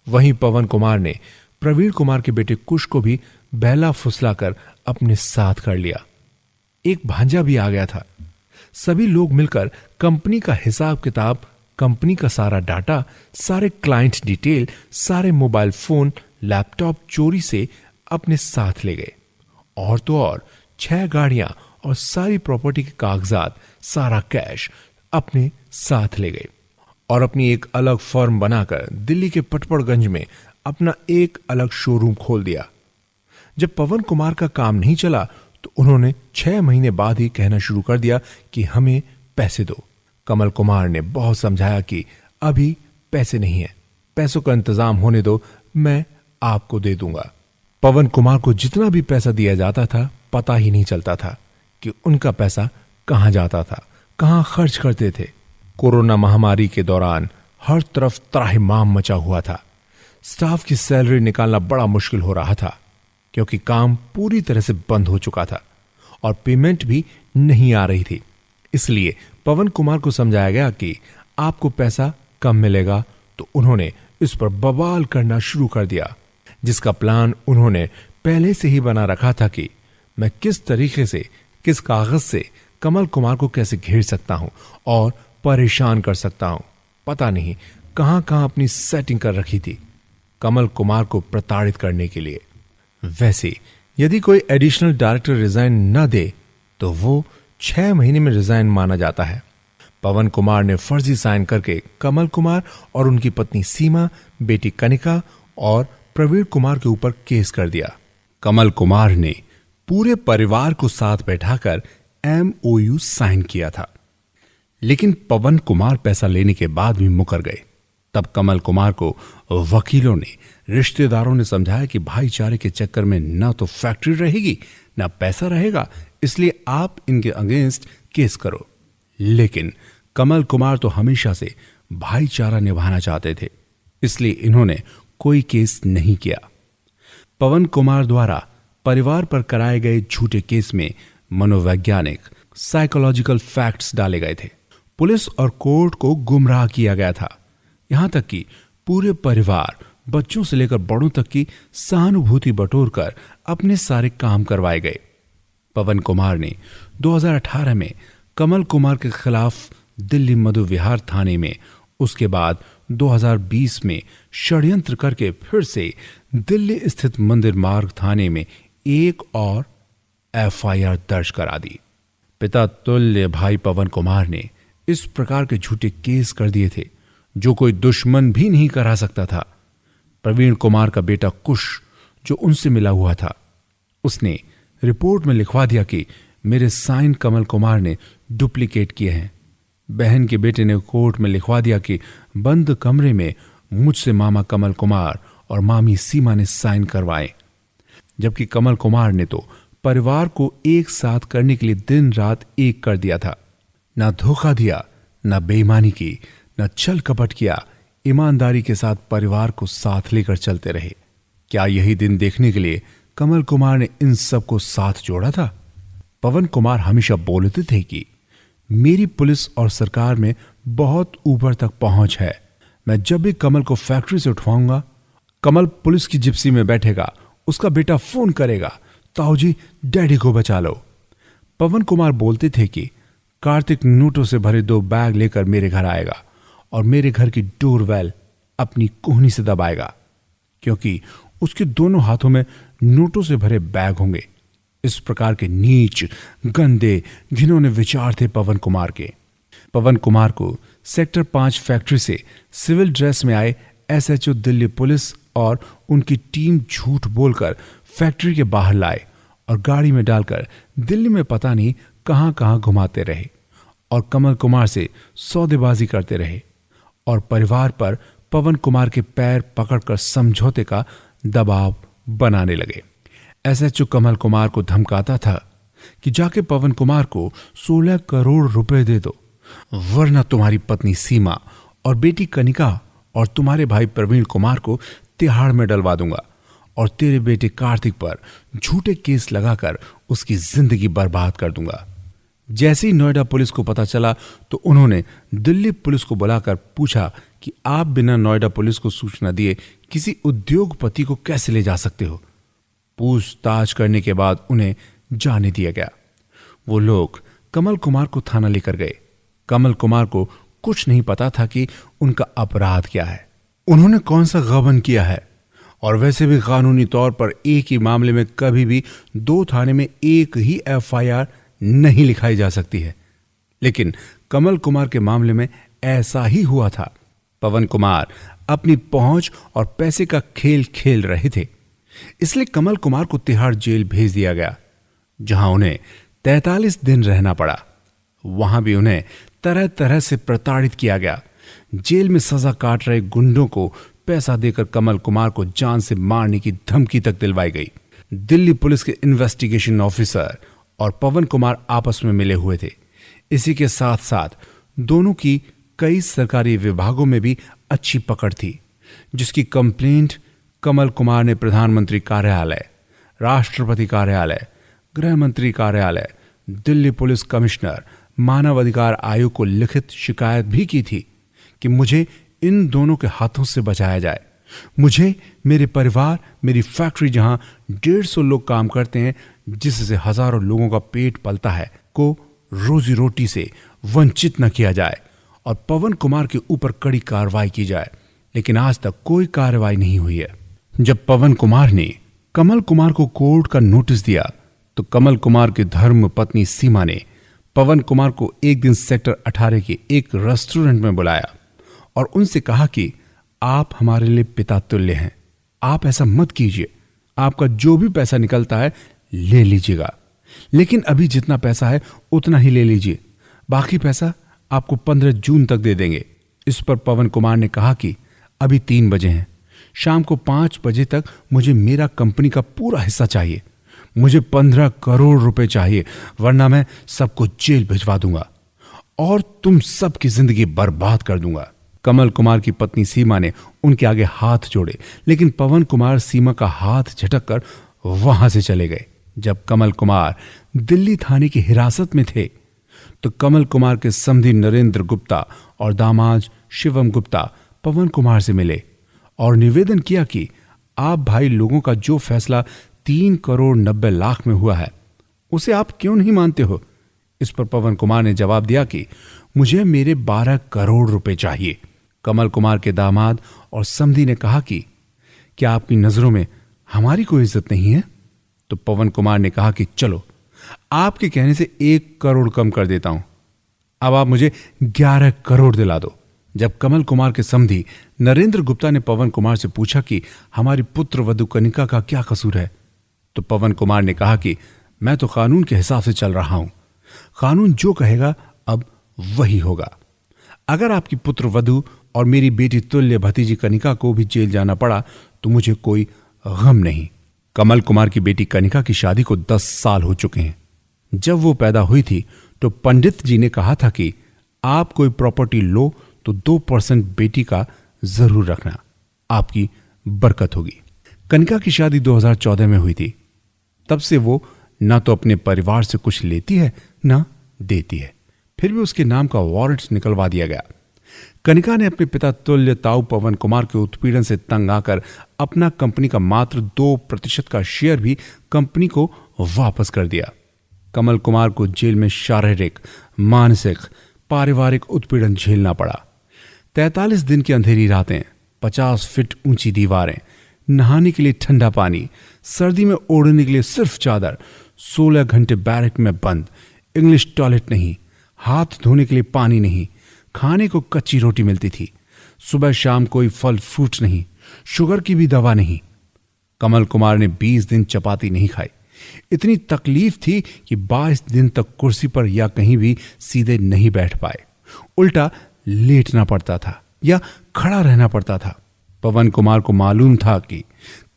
वहीं पवन कुमार ने प्रवीण कुमार के बेटे कुश को भी बहला फुसला कर अपने साथ कर लिया। एक भांजा भी आ गया था। सभी लोग मिलकर कंपनी का हिसाब किताब, कंपनी का सारा डाटा, सारे क्लाइंट डिटेल, सारे मोबाइल फोन, लैपटॉप चोरी से अपने साथ ले गए। और तो और 6 गाड़ियां और सारी प्रॉपर्टी के कागजात, सारा कैश अपने साथ ले गए और अपनी एक अलग फर्म बनाकर दिल्ली के पटपड़गंज में अपना एक अलग शोरूम खोल दिया। जब पवन कुमार का काम नहीं चला तो उन्होंने 6 महीने बाद ही कहना शुरू कर दिया कि हमें पैसे दो। कमल कुमार ने बहुत समझाया कि अभी पैसे नहीं है, पैसों का इंतजाम होने दो, मैं आपको दे दूंगा। पवन कुमार को जितना भी पैसा दिया जाता था पता ही नहीं चलता था कि उनका पैसा कहां जाता था, कहां खर्च करते थे। कोरोना महामारी के दौरान हर तरफ त्राहिमाम मचा हुआ था। स्टाफ की सैलरी निकालना बड़ा मुश्किल हो रहा था क्योंकि काम पूरी तरह से बंद हो चुका था और पेमेंट भी नहीं आ रही थी। इसलिए पवन कुमार को समझाया गया कि आपको पैसा कम मिलेगा, तो उन्होंने इस पर बवाल करना शुरू कर दिया, जिसका प्लान उन्होंने पहले से ही बना रखा था कि मैं किस तरीके से, किस कागज से कमल कुमार को कैसे घेर सकता हूं और परेशान कर सकता हूं। पता नहीं कहां कहां अपनी सेटिंग कर रखी थी कमल कुमार को प्रताड़ित करने के लिए। वैसे यदि कोई एडिशनल डायरेक्टर रिजाइन न दे तो वो 6 महीने में रिजाइन माना जाता है। पवन कुमार ने फर्जी साइन करके कमल कुमार और उनकी पत्नी सीमा, बेटी कनिका और प्रवीण कुमार के ऊपर केस कर दिया। कमल कुमार ने पूरे परिवार को साथ बैठाकर MOU साइन किया था, लेकिन पवन कुमार पैसा लेने के बाद भी मुकर गए। तब कमल कुमार को वकीलों ने, रिश्तेदारों ने समझाया कि भाईचारे के चक्कर में ना तो फैक्ट्री रहेगी ना पैसा रहेगा, इसलिए आप इनके अगेंस्ट केस करो। लेकिन कमल कुमार तो हमेशा से भाईचारा निभाना चाहते थे, इसलिए इन्होंने कोई केस नहीं किया। पवन कुमार द्वारा परिवार पर कराए गए झूठे केस में मनोवैज्ञानिक, साइकोलॉजिकल फैक्ट्स डाले गए थे। पुलिस और कोर्ट को गुमराह किया गया था। यहां तक कि पूरे परिवार, बच्चों से लेकर बड़ों तक की सहानुभूति बटोरकर अपने सारे काम करवाए गए। पवन कुमार ने 2018 में कमल कुमार के खिलाफ दिल्ली मधु विहार थाने में, उसके बाद 2020 में षड्यंत्र करके फिर से दिल्ली स्थित मंदिर मार्ग थाने में एक और FIR दर्ज करा दी। पिता तुल्य भाई पवन कुमार ने इस प्रकार के झूठे केस कर दिए थे जो कोई दुश्मन भी नहीं करा सकता था। प्रवीण कुमार का बेटा कुश जो उनसे मिला हुआ था, उसने रिपोर्ट में लिखवा दिया कि मेरे साइन कमल कुमार ने डुप्लीकेट किए हैं। बहन के बेटे ने कोर्ट में लिखवा दिया कि बंद कमरे में मुझसे मामा कमल कुमार और मामी सीमा ने साइन करवाए, जबकि कमल कुमार ने तो परिवार को एक साथ करने के लिए दिन रात एक कर दिया था। ना धोखा दिया, ना बेईमानी की, ना छल कपट किया, ईमानदारी के साथ परिवार को साथ लेकर चलते रहे। क्या यही दिन देखने के लिए कमल कुमार ने इन सबको साथ जोड़ा था? पवन कुमार हमेशा बोलते थे कि मेरी पुलिस और सरकार में बहुत ऊपर तक पहुंच है। मैं जब भी कमल को फैक्ट्री से उठवाऊंगा, कमल पुलिस की जिप्सी में बैठेगा, उसका बेटा फोन करेगा, ताऊ जी डैडी को बचा लो। पवन कुमार बोलते थे कि कार्तिक नोटों से भरे 2 बैग लेकर मेरे घर आएगा और मेरे घर की डोरवेल अपनी कोहनी से दबाएगा, क्योंकि उसके दोनों हाथों में नोटों से भरे बैग होंगे। इस प्रकार के नीच, गंदे, घिनौने विचार थे पवन कुमार के। पवन कुमार को सेक्टर 5 फैक्ट्री से सिविल ड्रेस में आए एसएचओ दिल्ली पुलिस और उनकी टीम झूठ बोलकर फैक्ट्री के बाहर लाए और गाड़ी में डालकर दिल्ली में पता नहीं कहां कहां घुमाते रहे और कमल कुमार से सौदेबाजी करते रहे और परिवार पर पवन कुमार के पैर पकड़कर समझौते का दबाव बनाने लगे। एसएचओ कमल कुमार को धमकाता था कि जाके पवन कुमार को 16 करोड़ रुपए दे दो, वरना तुम्हारी पत्नी सीमा और बेटी कनिका और तुम्हारे भाई प्रवीण कुमार को तिहाड़ में डलवा दूंगा और तेरे बेटे कार्तिक पर झूठे केस लगाकर उसकी जिंदगी बर्बाद कर दूंगा। जैसे ही नोएडा पुलिस को पता चला तो उन्होंने दिल्ली पुलिस को बुलाकर पूछा कि आप बिना नोएडा पुलिस को सूचना दिए किसी उद्योगपति को कैसे ले जा सकते हो। पूछताछ करने के बाद उन्हें जाने दिया गया। वो लोग कमल कुमार को थाना लेकर गए। कमल कुमार को कुछ नहीं पता था कि उनका अपराध क्या है, उन्होंने कौन सा गबन किया है, और वैसे भी कानूनी तौर पर एक ही मामले में कभी भी 2 थाने में एक ही एफआईआर नहीं लिखाई जा सकती है। लेकिन कमल कुमार के मामले में ऐसा ही हुआ था। पवन कुमार अपनी पहुंच और पैसे का खेल खेल रहे थे, इसलिए कमल कुमार को तिहाड़ जेल भेज दिया गया, जहां उन्हें 43 दिन रहना पड़ा। वहां भी उन्हें तरह तरह से प्रताड़ित किया गया। जेल में सजा काट रहे गुंडों को पैसा देकर कमल कुमार को जान से मारने की धमकी तक दिलवाई गई। दिल्ली पुलिस के इन्वेस्टिगेशन ऑफिसर और पवन कुमार आपस में मिले हुए थे। इसी के साथ साथ दोनों की कई सरकारी विभागों में भी अच्छी पकड़ थी, जिसकी कंप्लेंट कमल कुमार ने प्रधानमंत्री कार्यालय, राष्ट्रपति कार्यालय, गृह मंत्री कार्यालय, दिल्ली पुलिस कमिश्नर, मानव अधिकार आयोग को लिखित शिकायत भी की थी कि मुझे इन दोनों के हाथों से बचाया जाए। मुझे, मेरे परिवार, मेरी फैक्ट्री जहां 150 लोग काम करते हैं, जिससे हजारों लोगों का पेट पलता है, को रोजी रोटी से वंचित न किया जाए और पवन कुमार के ऊपर कड़ी कार्रवाई की जाए। लेकिन आज तक कोई कार्रवाई नहीं हुई है। जब पवन कुमार ने कमल कुमार को कोर्ट का नोटिस दिया तो कमल कुमार की धर्म पत्नी सीमा ने पवन कुमार को एक दिन सेक्टर 18 के एक रेस्टोरेंट में बुलाया और उनसे कहा कि आप हमारे लिए पिता तुल्य हैं, आप ऐसा मत कीजिए, आपका जो भी पैसा निकलता है ले लीजिएगा, लेकिन अभी जितना पैसा है उतना ही ले लीजिए, बाकी पैसा आपको 15 जून तक दे देंगे। इस पर पवन कुमार ने कहा कि अभी 3 बजे हैं, शाम को 5 बजे तक मुझे मेरा कंपनी का पूरा हिस्सा चाहिए, मुझे 15 करोड़ रुपए चाहिए, वरना मैं सबको जेल भिजवा दूंगा और तुम सबकी जिंदगी बर्बाद कर दूंगा। कमल कुमार की पत्नी सीमा ने उनके आगे हाथ जोड़े, लेकिन पवन कुमार सीमा का हाथ झटक वहां से चले गए। जब कमल कुमार दिल्ली थाने की हिरासत में थे तो कमल कुमार के समधी नरेंद्र गुप्ता और दामाद शिवम गुप्ता पवन कुमार से मिले और निवेदन किया कि आप भाई लोगों का जो फैसला 3 करोड़ 90 लाख में हुआ है, उसे आप क्यों नहीं मानते हो। इस पर पवन कुमार ने जवाब दिया कि मुझे मेरे 12 करोड़ रुपए चाहिए। कमल कुमार के दामाद और समधी ने कहा कि क्या आपकी नजरों में हमारी कोई इज्जत नहीं है। तो पवन कुमार ने कहा कि चलो आपके कहने से 1 करोड़ कम कर देता हूं, अब आप मुझे 11 करोड़ दिला दो। जब कमल कुमार के समधी नरेंद्र गुप्ता ने पवन कुमार से पूछा कि हमारी पुत्र वधु कनिका का क्या कसूर है, तो पवन कुमार ने कहा कि मैं तो कानून के हिसाब से चल रहा हूं, कानून जो कहेगा अब वही होगा। अगर आपकी पुत्र वधू और मेरी बेटी तुल्य भतीजी कनिका को भी जेल जाना पड़ा तो मुझे कोई गम नहीं। कमल कुमार की बेटी कनिका की शादी को 10 साल हो चुके हैं। जब वो पैदा हुई थी तो पंडित जी ने कहा था कि आप कोई प्रॉपर्टी लो तो 2% बेटी का जरूर रखना, आपकी बरकत होगी। कनिका की शादी 2014 में हुई थी। तब से वो ना तो अपने परिवार से कुछ लेती है ना देती है, फिर भी उसके नाम का वारंट निकलवा दिया गया। कनिका ने अपने पिता तुल्य ताऊ पवन कुमार के उत्पीड़न से तंग आकर अपना कंपनी का मात्र 2% का शेयर भी कंपनी को वापस कर दिया। कमल कुमार को जेल में शारीरिक, मानसिक, पारिवारिक उत्पीड़न झेलना पड़ा। 43 दिन की अंधेरी रातें, 50 फीट ऊंची दीवारें, नहाने के लिए ठंडा पानी, सर्दी में ओढ़ने के लिए सिर्फ चादर, 16 घंटे बैरक में बंद, इंग्लिश टॉयलेट नहीं, हाथ धोने के लिए पानी नहीं, खाने को कच्ची रोटी मिलती थी, सुबह शाम कोई फल फ्रूट नहीं, शुगर की भी दवा नहीं। कमल कुमार ने 20 दिन चपाती नहीं खाई। इतनी तकलीफ थी कि 22 दिन तक कुर्सी पर या कहीं भी सीधे नहीं बैठ पाए, उल्टा लेटना पड़ता था या खड़ा रहना पड़ता था। पवन कुमार को मालूम था कि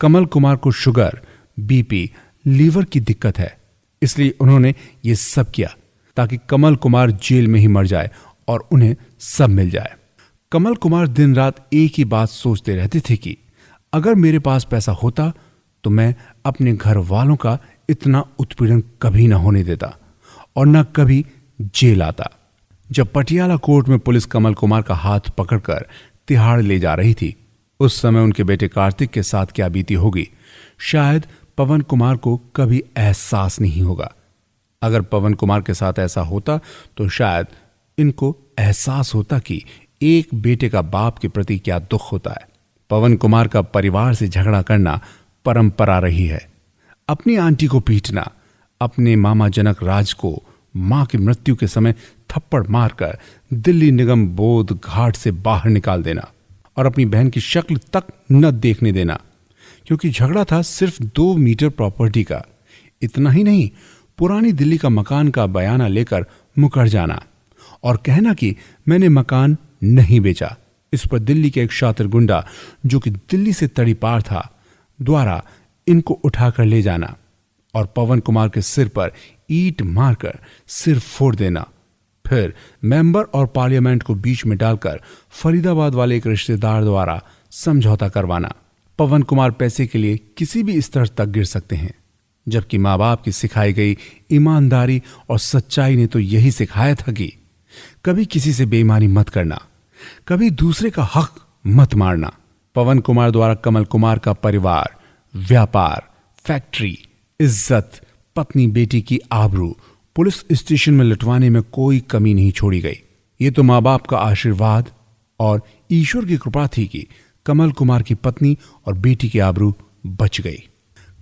कमल कुमार को शुगर, बीपी, लीवर की दिक्कत है, इसलिए उन्होंने ये सब किया ताकि कमल कुमार जेल में ही मर जाए और उन्हें सब मिल जाए। कमल कुमार दिन रात एक ही बात सोचते रहते थे कि अगर मेरे पास पैसा होता तो मैं अपने घर वालों का इतना उत्पीड़न कभी ना होने देता और न कभी जेल आता। जब पटियाला कोर्ट में पुलिस कमल कुमार का हाथ पकड़कर तिहाड़ ले जा रही थी, उस समय उनके बेटे कार्तिक के साथ क्या बीती होगी, शायद पवन कुमार को कभी एहसास नहीं होगा। अगर पवन कुमार के साथ ऐसा होता तो शायद इनको एहसास होता कि एक बेटे का बाप के प्रति क्या दुख होता है। पवन कुमार का परिवार से झगड़ा करना परंपरा रही है। अपनी आंटी को पीटना, अपने मामा जनक राज को मां की मृत्यु के समय थप्पड़ मारकर दिल्ली निगम बोध घाट से बाहर निकाल देना और अपनी बहन की शक्ल तक न देखने देना, क्योंकि झगड़ा था सिर्फ 2 मीटर प्रॉपर्टी का। इतना ही नहीं, पुरानी दिल्ली का मकान का बयाना लेकर मुकर जाना और कहना कि मैंने मकान नहीं बेचा। इस पर दिल्ली के एक शातिर गुंडा, जो कि दिल्ली से तड़ी पार था, द्वारा इनको उठाकर ले जाना और पवन कुमार के सिर पर ईंट मारकर सिर फोड़ देना। फिर मेंबर और पार्लियामेंट को बीच में डालकर फरीदाबाद वाले एक रिश्तेदार द्वारा समझौता करवाना। पवन कुमार पैसे के लिए किसी भी स्तर तक गिर सकते हैं, जबकि माँ बाप की सिखाई गई ईमानदारी और सच्चाई ने तो यही सिखाया था कि कभी किसी से बेईमानी मत करना, कभी दूसरे का हक मत मारना। पवन कुमार द्वारा कमल कुमार का परिवार, व्यापार, फैक्ट्री, इज्जत, पत्नी बेटी की आबरू पुलिस स्टेशन में लुटवाने में कोई कमी नहीं छोड़ी गई। ये तो माँ बाप का आशीर्वाद और ईश्वर की कृपा थी कि कमल कुमार की पत्नी और बेटी की आबरू बच गई।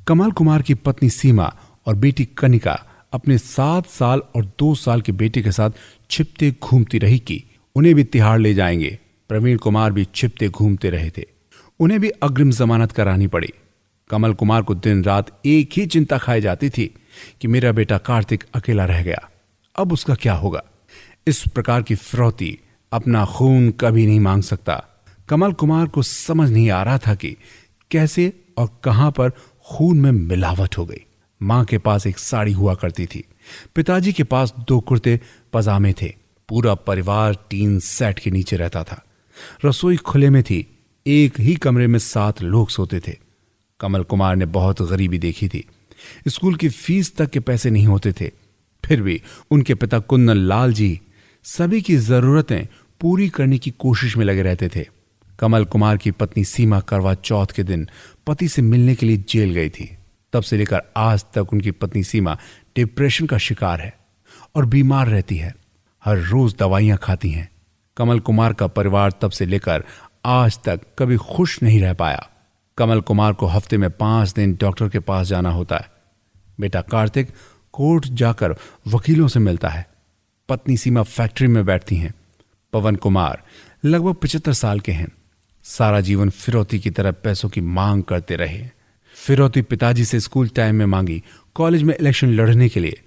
कमल कुमार की पत्नी सीमा और बेटी कनिका अपने 7 साल और 2 साल के बेटे के साथ छिपते घूमती रही कि उन्हें भी तिहाड़ ले जाएंगे। प्रवीण कुमार भी छिपते घूमते रहे थे, उन्हें भी अग्रिम जमानत करानी पड़ी। कमल कुमार को दिन रात एक ही चिंता खाई जाती थी कि मेरा बेटा कार्तिक अकेला रह गया, अब उसका क्या होगा। इस प्रकार की फिरौती अपना खून कभी नहीं मांग सकता। कमल कुमार को समझ नहीं आ रहा था कि कैसे और कहां पर खून में मिलावट हो गई। मां के पास एक साड़ी हुआ करती थी, पिताजी के पास 2 कुर्ते पजामे थे। पूरा परिवार टीन सेट के नीचे रहता था। रसोई खुले में थी, एक ही कमरे में 7 लोग सोते थे। कमल कुमार ने बहुत गरीबी देखी थी, स्कूल की फीस तक के पैसे नहीं होते थे, फिर भी उनके पिता कुंदन लाल जी सभी की जरूरतें पूरी करने की कोशिश में लगे रहते थे। कमल कुमार की पत्नी सीमा करवा चौथ के दिन पति से मिलने के लिए जेल गई थी। तब से लेकर आज तक उनकी पत्नी सीमा डिप्रेशन का शिकार है और बीमार रहती है, हर रोज दवाइयां खाती हैं। कमल कुमार का परिवार तब से लेकर आज तक कभी खुश नहीं रह पाया। कमल कुमार को हफ्ते में 5 दिन डॉक्टर के पास जाना होता है। बेटा कार्तिक कोर्ट जाकर वकीलों से मिलता है। पत्नी सीमा फैक्ट्री में बैठती हैं। पवन कुमार लगभग 75 साल के हैं। सारा जीवन फिरौती की तरह पैसों की मांग करते रहे, फिरौती पिताजी से स्कूल टाइम में मांगी, कॉलेज में इलेक्शन लड़ने के लिए।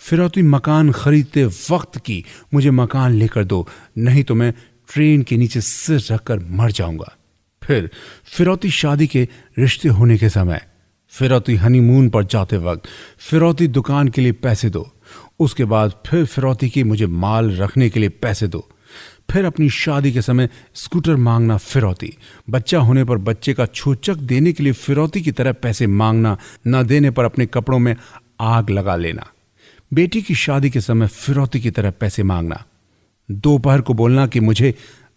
फिरौती मकान खरीदते वक्त की, मुझे मकान लेकर दो, नहीं तो मैं ट्रेन के नीचे सिर रखकर मर जाऊंगा। फिर फिरौती शादी के रिश्ते होने के समय, फिरौती हनीमून पर जाते वक्त, फिरौती दुकान के लिए पैसे दो। उसके बाद फिर फिरौती की मुझे माल रखने के लिए पैसे दो। फिर अपनी शादी के समय स्कूटर मांगना फिरौती, बच्चा होने पर बच्चे का छूचक देने के लिए फिरौती की तरह पैसे मांगना, न देने पर अपने कपड़ों में आग लगा लेना। बेटी की शादी के समय फिरौती की तरह पैसे मांगना। दोपहर को बोलना कि मुझे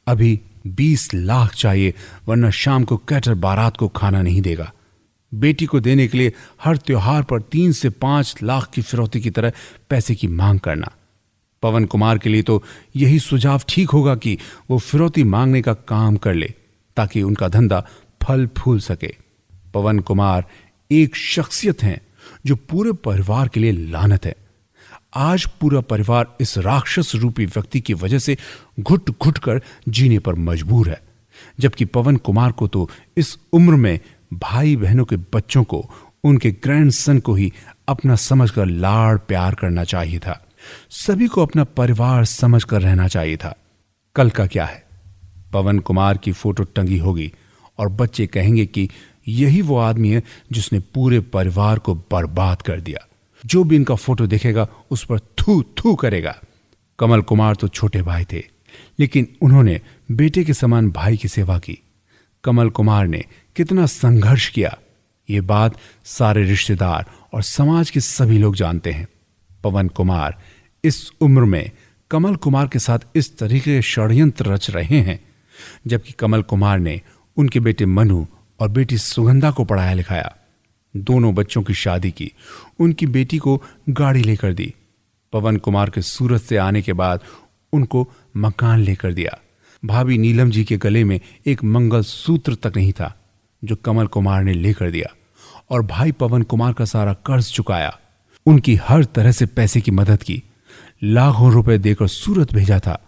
अभी 20 लाख चाहिए वरना शाम को कैटर बारात को खाना नहीं देगा। बेटी को देने के लिए हर त्योहार पर 3 से 5 लाख की फिरौती की तरह पैसे की मांग करना। पवन कुमार के लिए तो यही सुझाव ठीक होगा कि वो फिरौती मांगने का काम कर ले ताकि उनका धंधा फल फूल सके। पवन कुमार एक शख्सियत हैं जो पूरे परिवार के लिए लानत है। आज पूरा परिवार इस राक्षस रूपी व्यक्ति की वजह से घुट घुट कर जीने पर मजबूर है, जबकि पवन कुमार को तो इस उम्र में भाई बहनों के बच्चों को, उनके ग्रैंडसन को ही अपना समझकर लाड़ प्यार करना चाहिए था। सभी को अपना परिवार समझकर रहना चाहिए था। कल का क्या है, पवन कुमार की फोटो टंगी होगी और बच्चे कहेंगे कि यही वो आदमी है जिसने पूरे परिवार को बर्बाद कर दिया। जो भी इनका फोटो देखेगा उस पर थू थू करेगा। कमल कुमार तो छोटे भाई थे, लेकिन उन्होंने बेटे के समान भाई की सेवा की। कमल कुमार ने कितना संघर्ष किया, ये बात सारे रिश्तेदार और समाज के सभी लोग जानते हैं। पवन कुमार इस उम्र में कमल कुमार के साथ इस तरीके के षड्यंत्र रच रहे हैं, जबकि कमल कुमार ने उनके बेटे मनु और बेटी सुगंधा को पढ़ाया लिखाया, दोनों बच्चों की शादी की, उनकी बेटी को गाड़ी लेकर दी। पवन कुमार के सूरत से आने के बाद उनको मकान लेकर दिया। भाभी नीलम जी के गले में एक मंगल सूत्र तक नहीं था जो कमल कुमार ने लेकर दिया, और भाई पवन कुमार का सारा कर्ज चुकाया। उनकी हर तरह से पैसे की मदद की, लाखों रुपए देकर सूरत भेजा था।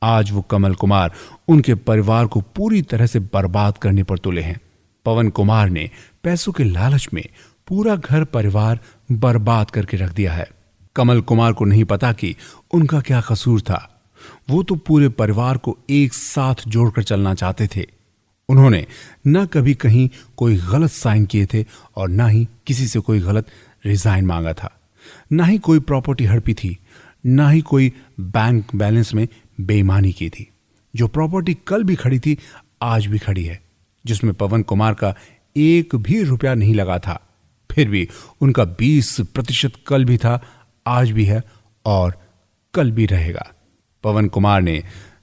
आज वो कमल कुमार उनके परिवार को पूरी तरह से बर्बाद करने पर तुले हैं। पवन कुमार ने पैसों के लालच में पूरा घर परिवार बर्बाद करके रख दिया है। कमल कुमार को नहीं पता कि उनका क्या कसूर था। वो तो पूरे परिवार को एक साथ जोड़कर चलना चाहते थे। उन्होंने न कभी कहीं कोई गलत साइन किए थे और न ही किसी से कोई गलत रिजाइन मांगा था, न ही कोई प्रॉपर्टी हड़पी थी, न ही कोई बैंक बैलेंस में बेईमानी की थी। जो प्रॉपर्टी कल भी खड़ी थी आज भी खड़ी है, जिसमें पवन कुमार का 1 भी रुपया नहीं लगा था, फिर भी उनका 20% कल भी था, आज भी है और कल भी रहेगा। पवन कुमार ने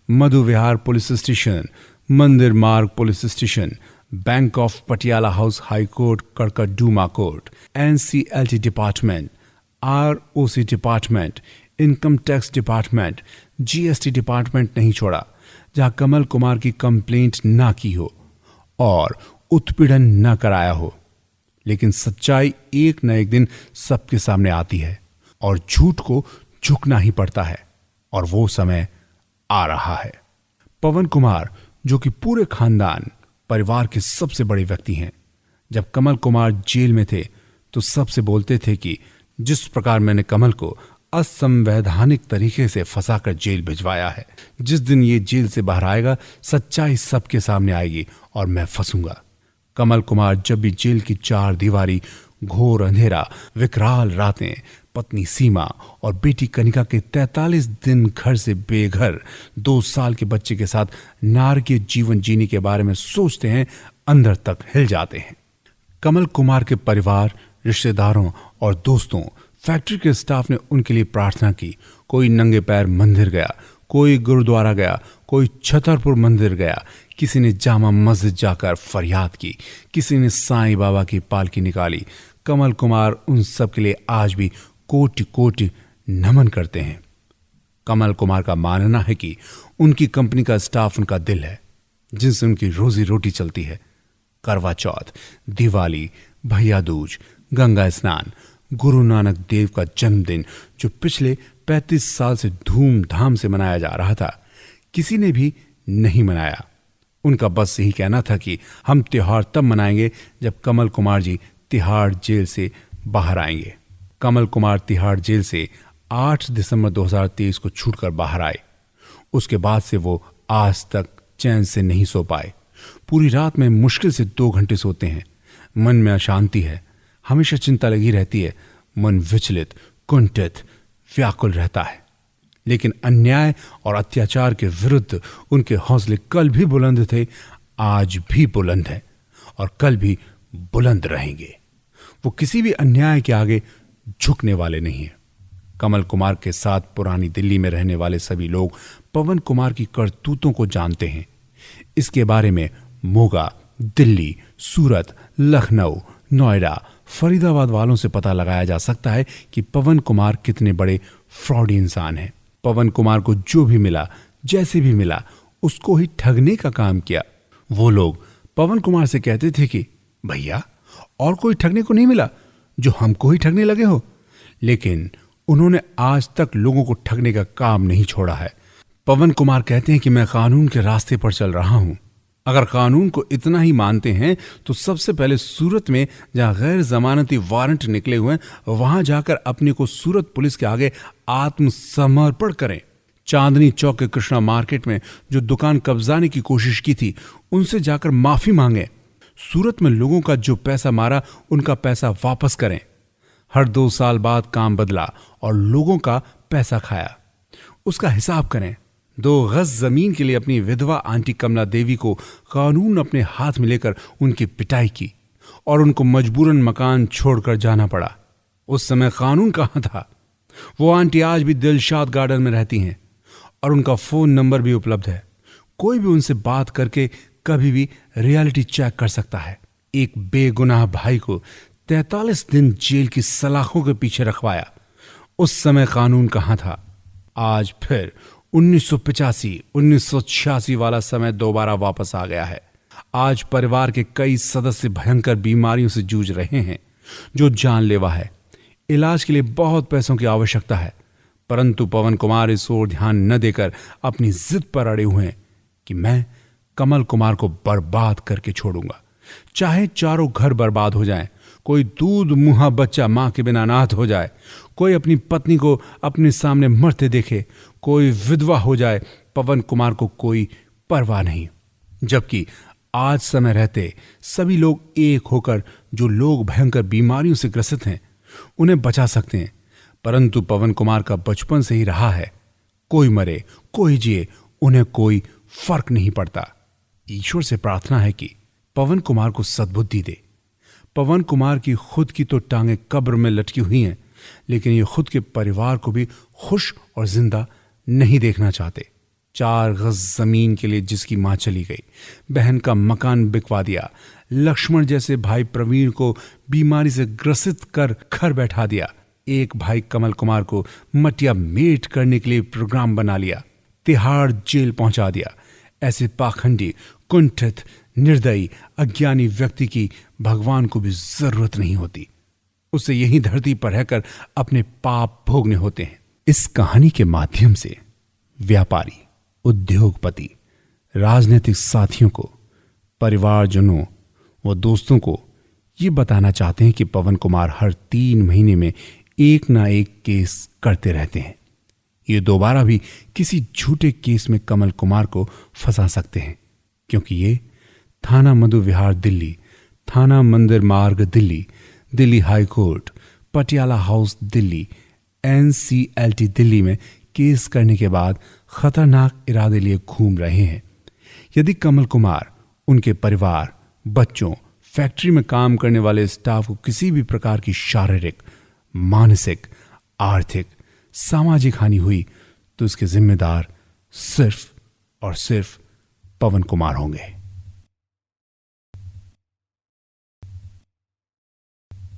मधु विहार पुलिस स्टेशन, मंदिर मार्ग police station, bank of Patiala house high court, Karkardooma court, NCLT department, ROC department, income tax department, GST department नहीं छोड़ा जहां कमल कुमार की कंप्लेंट ना की हो और उत्पीड़न न कराया हो। लेकिन सच्चाई एक न एक दिन सबके सामने आती है और झूठ को झुकना ही पड़ता है, और वो समय आ रहा है। पवन कुमार, जो कि पूरे खानदान परिवार के सबसे बड़े व्यक्ति हैं, जब कमल कुमार जेल में थे तो सबसे बोलते थे कि जिस प्रकार मैंने कमल को असंवैधानिक तरीके से फंसाकर जेल भिजवाया है, जिस दिन ये जेल से बाहर आएगा सच्चाई सबके सामने आएगी और मैं फंसूंगा। कमल कुमार जब भी जेल की 4 दीवारी, घोर अंधेरा, विकराल रातें, पत्नी सीमा और बेटी कनिका के 43 दिन घर से बेघर 2 साल के बच्चे के साथ नारकीय जीवन जीने के बारे में सोचते हैं, अंदर तक हिल जाते हैं। कमल कुमार के परिवार, रिश्तेदारों और दोस्तों, फैक्ट्री के स्टाफ ने उनके लिए प्रार्थना की। कोई नंगे पैर मंदिर गया, कोई गुरुद्वारा गया, कोई छतरपुर मंदिर गया, किसी ने जामा मस्जिद जाकर फरियाद की, किसी ने साईं बाबा की पालकी निकाली। कमल कुमार उन सब के लिए आज भी कोटि कोटि नमन करते हैं। कमल कुमार का मानना है कि उनकी कंपनी का स्टाफ उनका दिल है, जिनसे उनकी रोजी रोटी चलती है। करवा चौथ, दिवाली, भैया दूज, गंगा स्नान, गुरु नानक देव का जन्मदिन जो पिछले 35 साल से धूमधाम से मनाया जा रहा था, किसी ने भी नहीं मनाया। उनका बस यही कहना था कि हम त्योहार तब मनाएंगे जब कमल कुमार जी तिहाड़ जेल से बाहर आएंगे। कमल कुमार तिहाड़ जेल से 8 दिसंबर 2023 को छूटकर बाहर आए। उसके बाद से वो आज तक चैन से नहीं सो पाए। पूरी रात में मुश्किल से 2 घंटे सोते हैं। मन में अशांति है, हमेशा चिंता लगी रहती है। मन विचलित, कुंठित, व्याकुल रहता है। लेकिन अन्याय और अत्याचार के विरुद्ध उनके हौसले कल भी बुलंद थे, आज भी बुलंद है और कल भी बुलंद रहेंगे। वो किसी भी अन्याय के आगे झुकने वाले नहीं हैं। कमल कुमार के साथ पुरानी दिल्ली में रहने वाले सभी लोग पवन कुमार की करतूतों को जानते हैं। इसके बारे में मोगा, दिल्ली, सूरत, लखनऊ, नोएडा, फरीदाबाद वालों से पता लगाया जा सकता है कि पवन कुमार कितने बड़े फ्रॉडी इंसान हैं। पवन कुमार को जो भी मिला, जैसे भी मिला, उसको ही ठगने का काम किया। वो लोग पवन कुमार से कहते थे कि भैया और कोई ठगने को नहीं मिला जो हमको ही ठगने लगे हो। लेकिन उन्होंने आज तक लोगों को ठगने का काम नहीं छोड़ा है। पवन कुमार कहते हैं कि मैं कानून के रास्ते पर चल रहा हूं। अगर कानून को इतना ही मानते हैं तो सबसे पहले सूरत में जहां गैर जमानती वारंट निकले हुए हैं, वहां जाकर अपने को सूरत पुलिस के आगे आत्मसमर्पण करें। चांदनी चौक के कृष्णा मार्केट में जो दुकान कब्जाने की कोशिश की थी, उनसे जाकर माफी मांगे। सूरत में लोगों का जो पैसा मारा, उनका पैसा वापस करें। हर 2 साल बाद काम बदला और लोगों का पैसा खाया, उसका हिसाब करें। 2 गज जमीन के लिए अपनी विधवा आंटी कमला देवी को कानून अपने हाथ में लेकर उनकी पिटाई की और उनको मजबूरन मकान छोड़कर जाना पड़ा। उस समय कानून कहां था? वो आंटी आज भी दिलशाद गार्डन में रहती हैं और उनका फोन नंबर भी उपलब्ध है। कोई भी उनसे बात करके कभी भी रियलिटी चेक कर सकता है। एक बेगुनाह भाई को 43 दिन जेल की सलाखों के पीछे रखवाया। उस समय कानून कहां था? आज फिर 1985, 1986 वाला समय दोबारा वापस आ गया है। आज परिवार के कई सदस्य भयंकर बीमारियों से जूझ रहे हैं जो जानलेवा है। इलाज के लिए बहुत पैसों की आवश्यकता है, परंतु पवन कुमार इस ओर ध्यान न देकर अपनी जिद पर अड़े हुए हैं कि मैं कमल कुमार को बर्बाद करके छोड़ूंगा, चाहे चारों घर बर्बाद हो जाएं, कोई दूध मुहा बच्चा मां के बिना अनाथ हो जाए, कोई अपनी पत्नी को अपने सामने मरते देखे, कोई विधवा हो जाए, पवन कुमार को कोई परवाह नहीं। जबकि आज समय रहते सभी लोग एक होकर जो लोग भयंकर बीमारियों से ग्रसित हैं उन्हें बचा सकते हैं, परंतु पवन कुमार का बचपन से ही रहा है, कोई मरे कोई जिए, उन्हें कोई फर्क नहीं पड़ता। ईश्वर से प्रार्थना है कि पवन कुमार को सद्बुद्धि दे। पवन कुमार की खुद की तो टांगें कब्र में लटकी हुई हैं, लेकिन ये खुद के परिवार को भी खुश और जिंदा नहीं देखना चाहते। 4 गज जमीन के लिए जिसकी मां चली गई, बहन का मकान बिकवा दिया, लक्ष्मण जैसे भाई प्रवीण को बीमारी से ग्रसित कर घर बैठा दिया, एक भाई कमल कुमार को मटिया मेट करने के लिए प्रोग्राम बना लिया, तिहाड़ जेल पहुंचा दिया। ऐसे पाखंडी, कुंठित, निर्दयी, अज्ञानी व्यक्ति की भगवान को भी जरूरत नहीं होती। उसे यही धरती पर रहकर अपने पाप भोगने होते हैं। इस कहानी के माध्यम से व्यापारी, उद्योगपति, राजनीतिक साथियों को, परिवारजनों व दोस्तों को ये बताना चाहते हैं कि पवन कुमार हर 3 महीने में एक ना एक केस करते रहते हैं। ये दोबारा भी किसी झूठे केस में कमल कुमार को फंसा सकते हैं, क्योंकि ये थाना मधु विहार दिल्ली, थाना मंदिर मार्ग Delhi, Delhi high court, Patiala house Delhi, NCLT Delhi में केस करने के बाद खतरनाक इरादे लिए घूम रहे हैं। यदि कमल कुमार, उनके परिवार, बच्चों, फैक्ट्री में काम करने वाले स्टाफ को किसी भी प्रकार की शारीरिक, मानसिक, आर्थिक, सामाजिक हानि हुई तो इसके जिम्मेदार सिर्फ और सिर्फ पवन कुमार होंगे।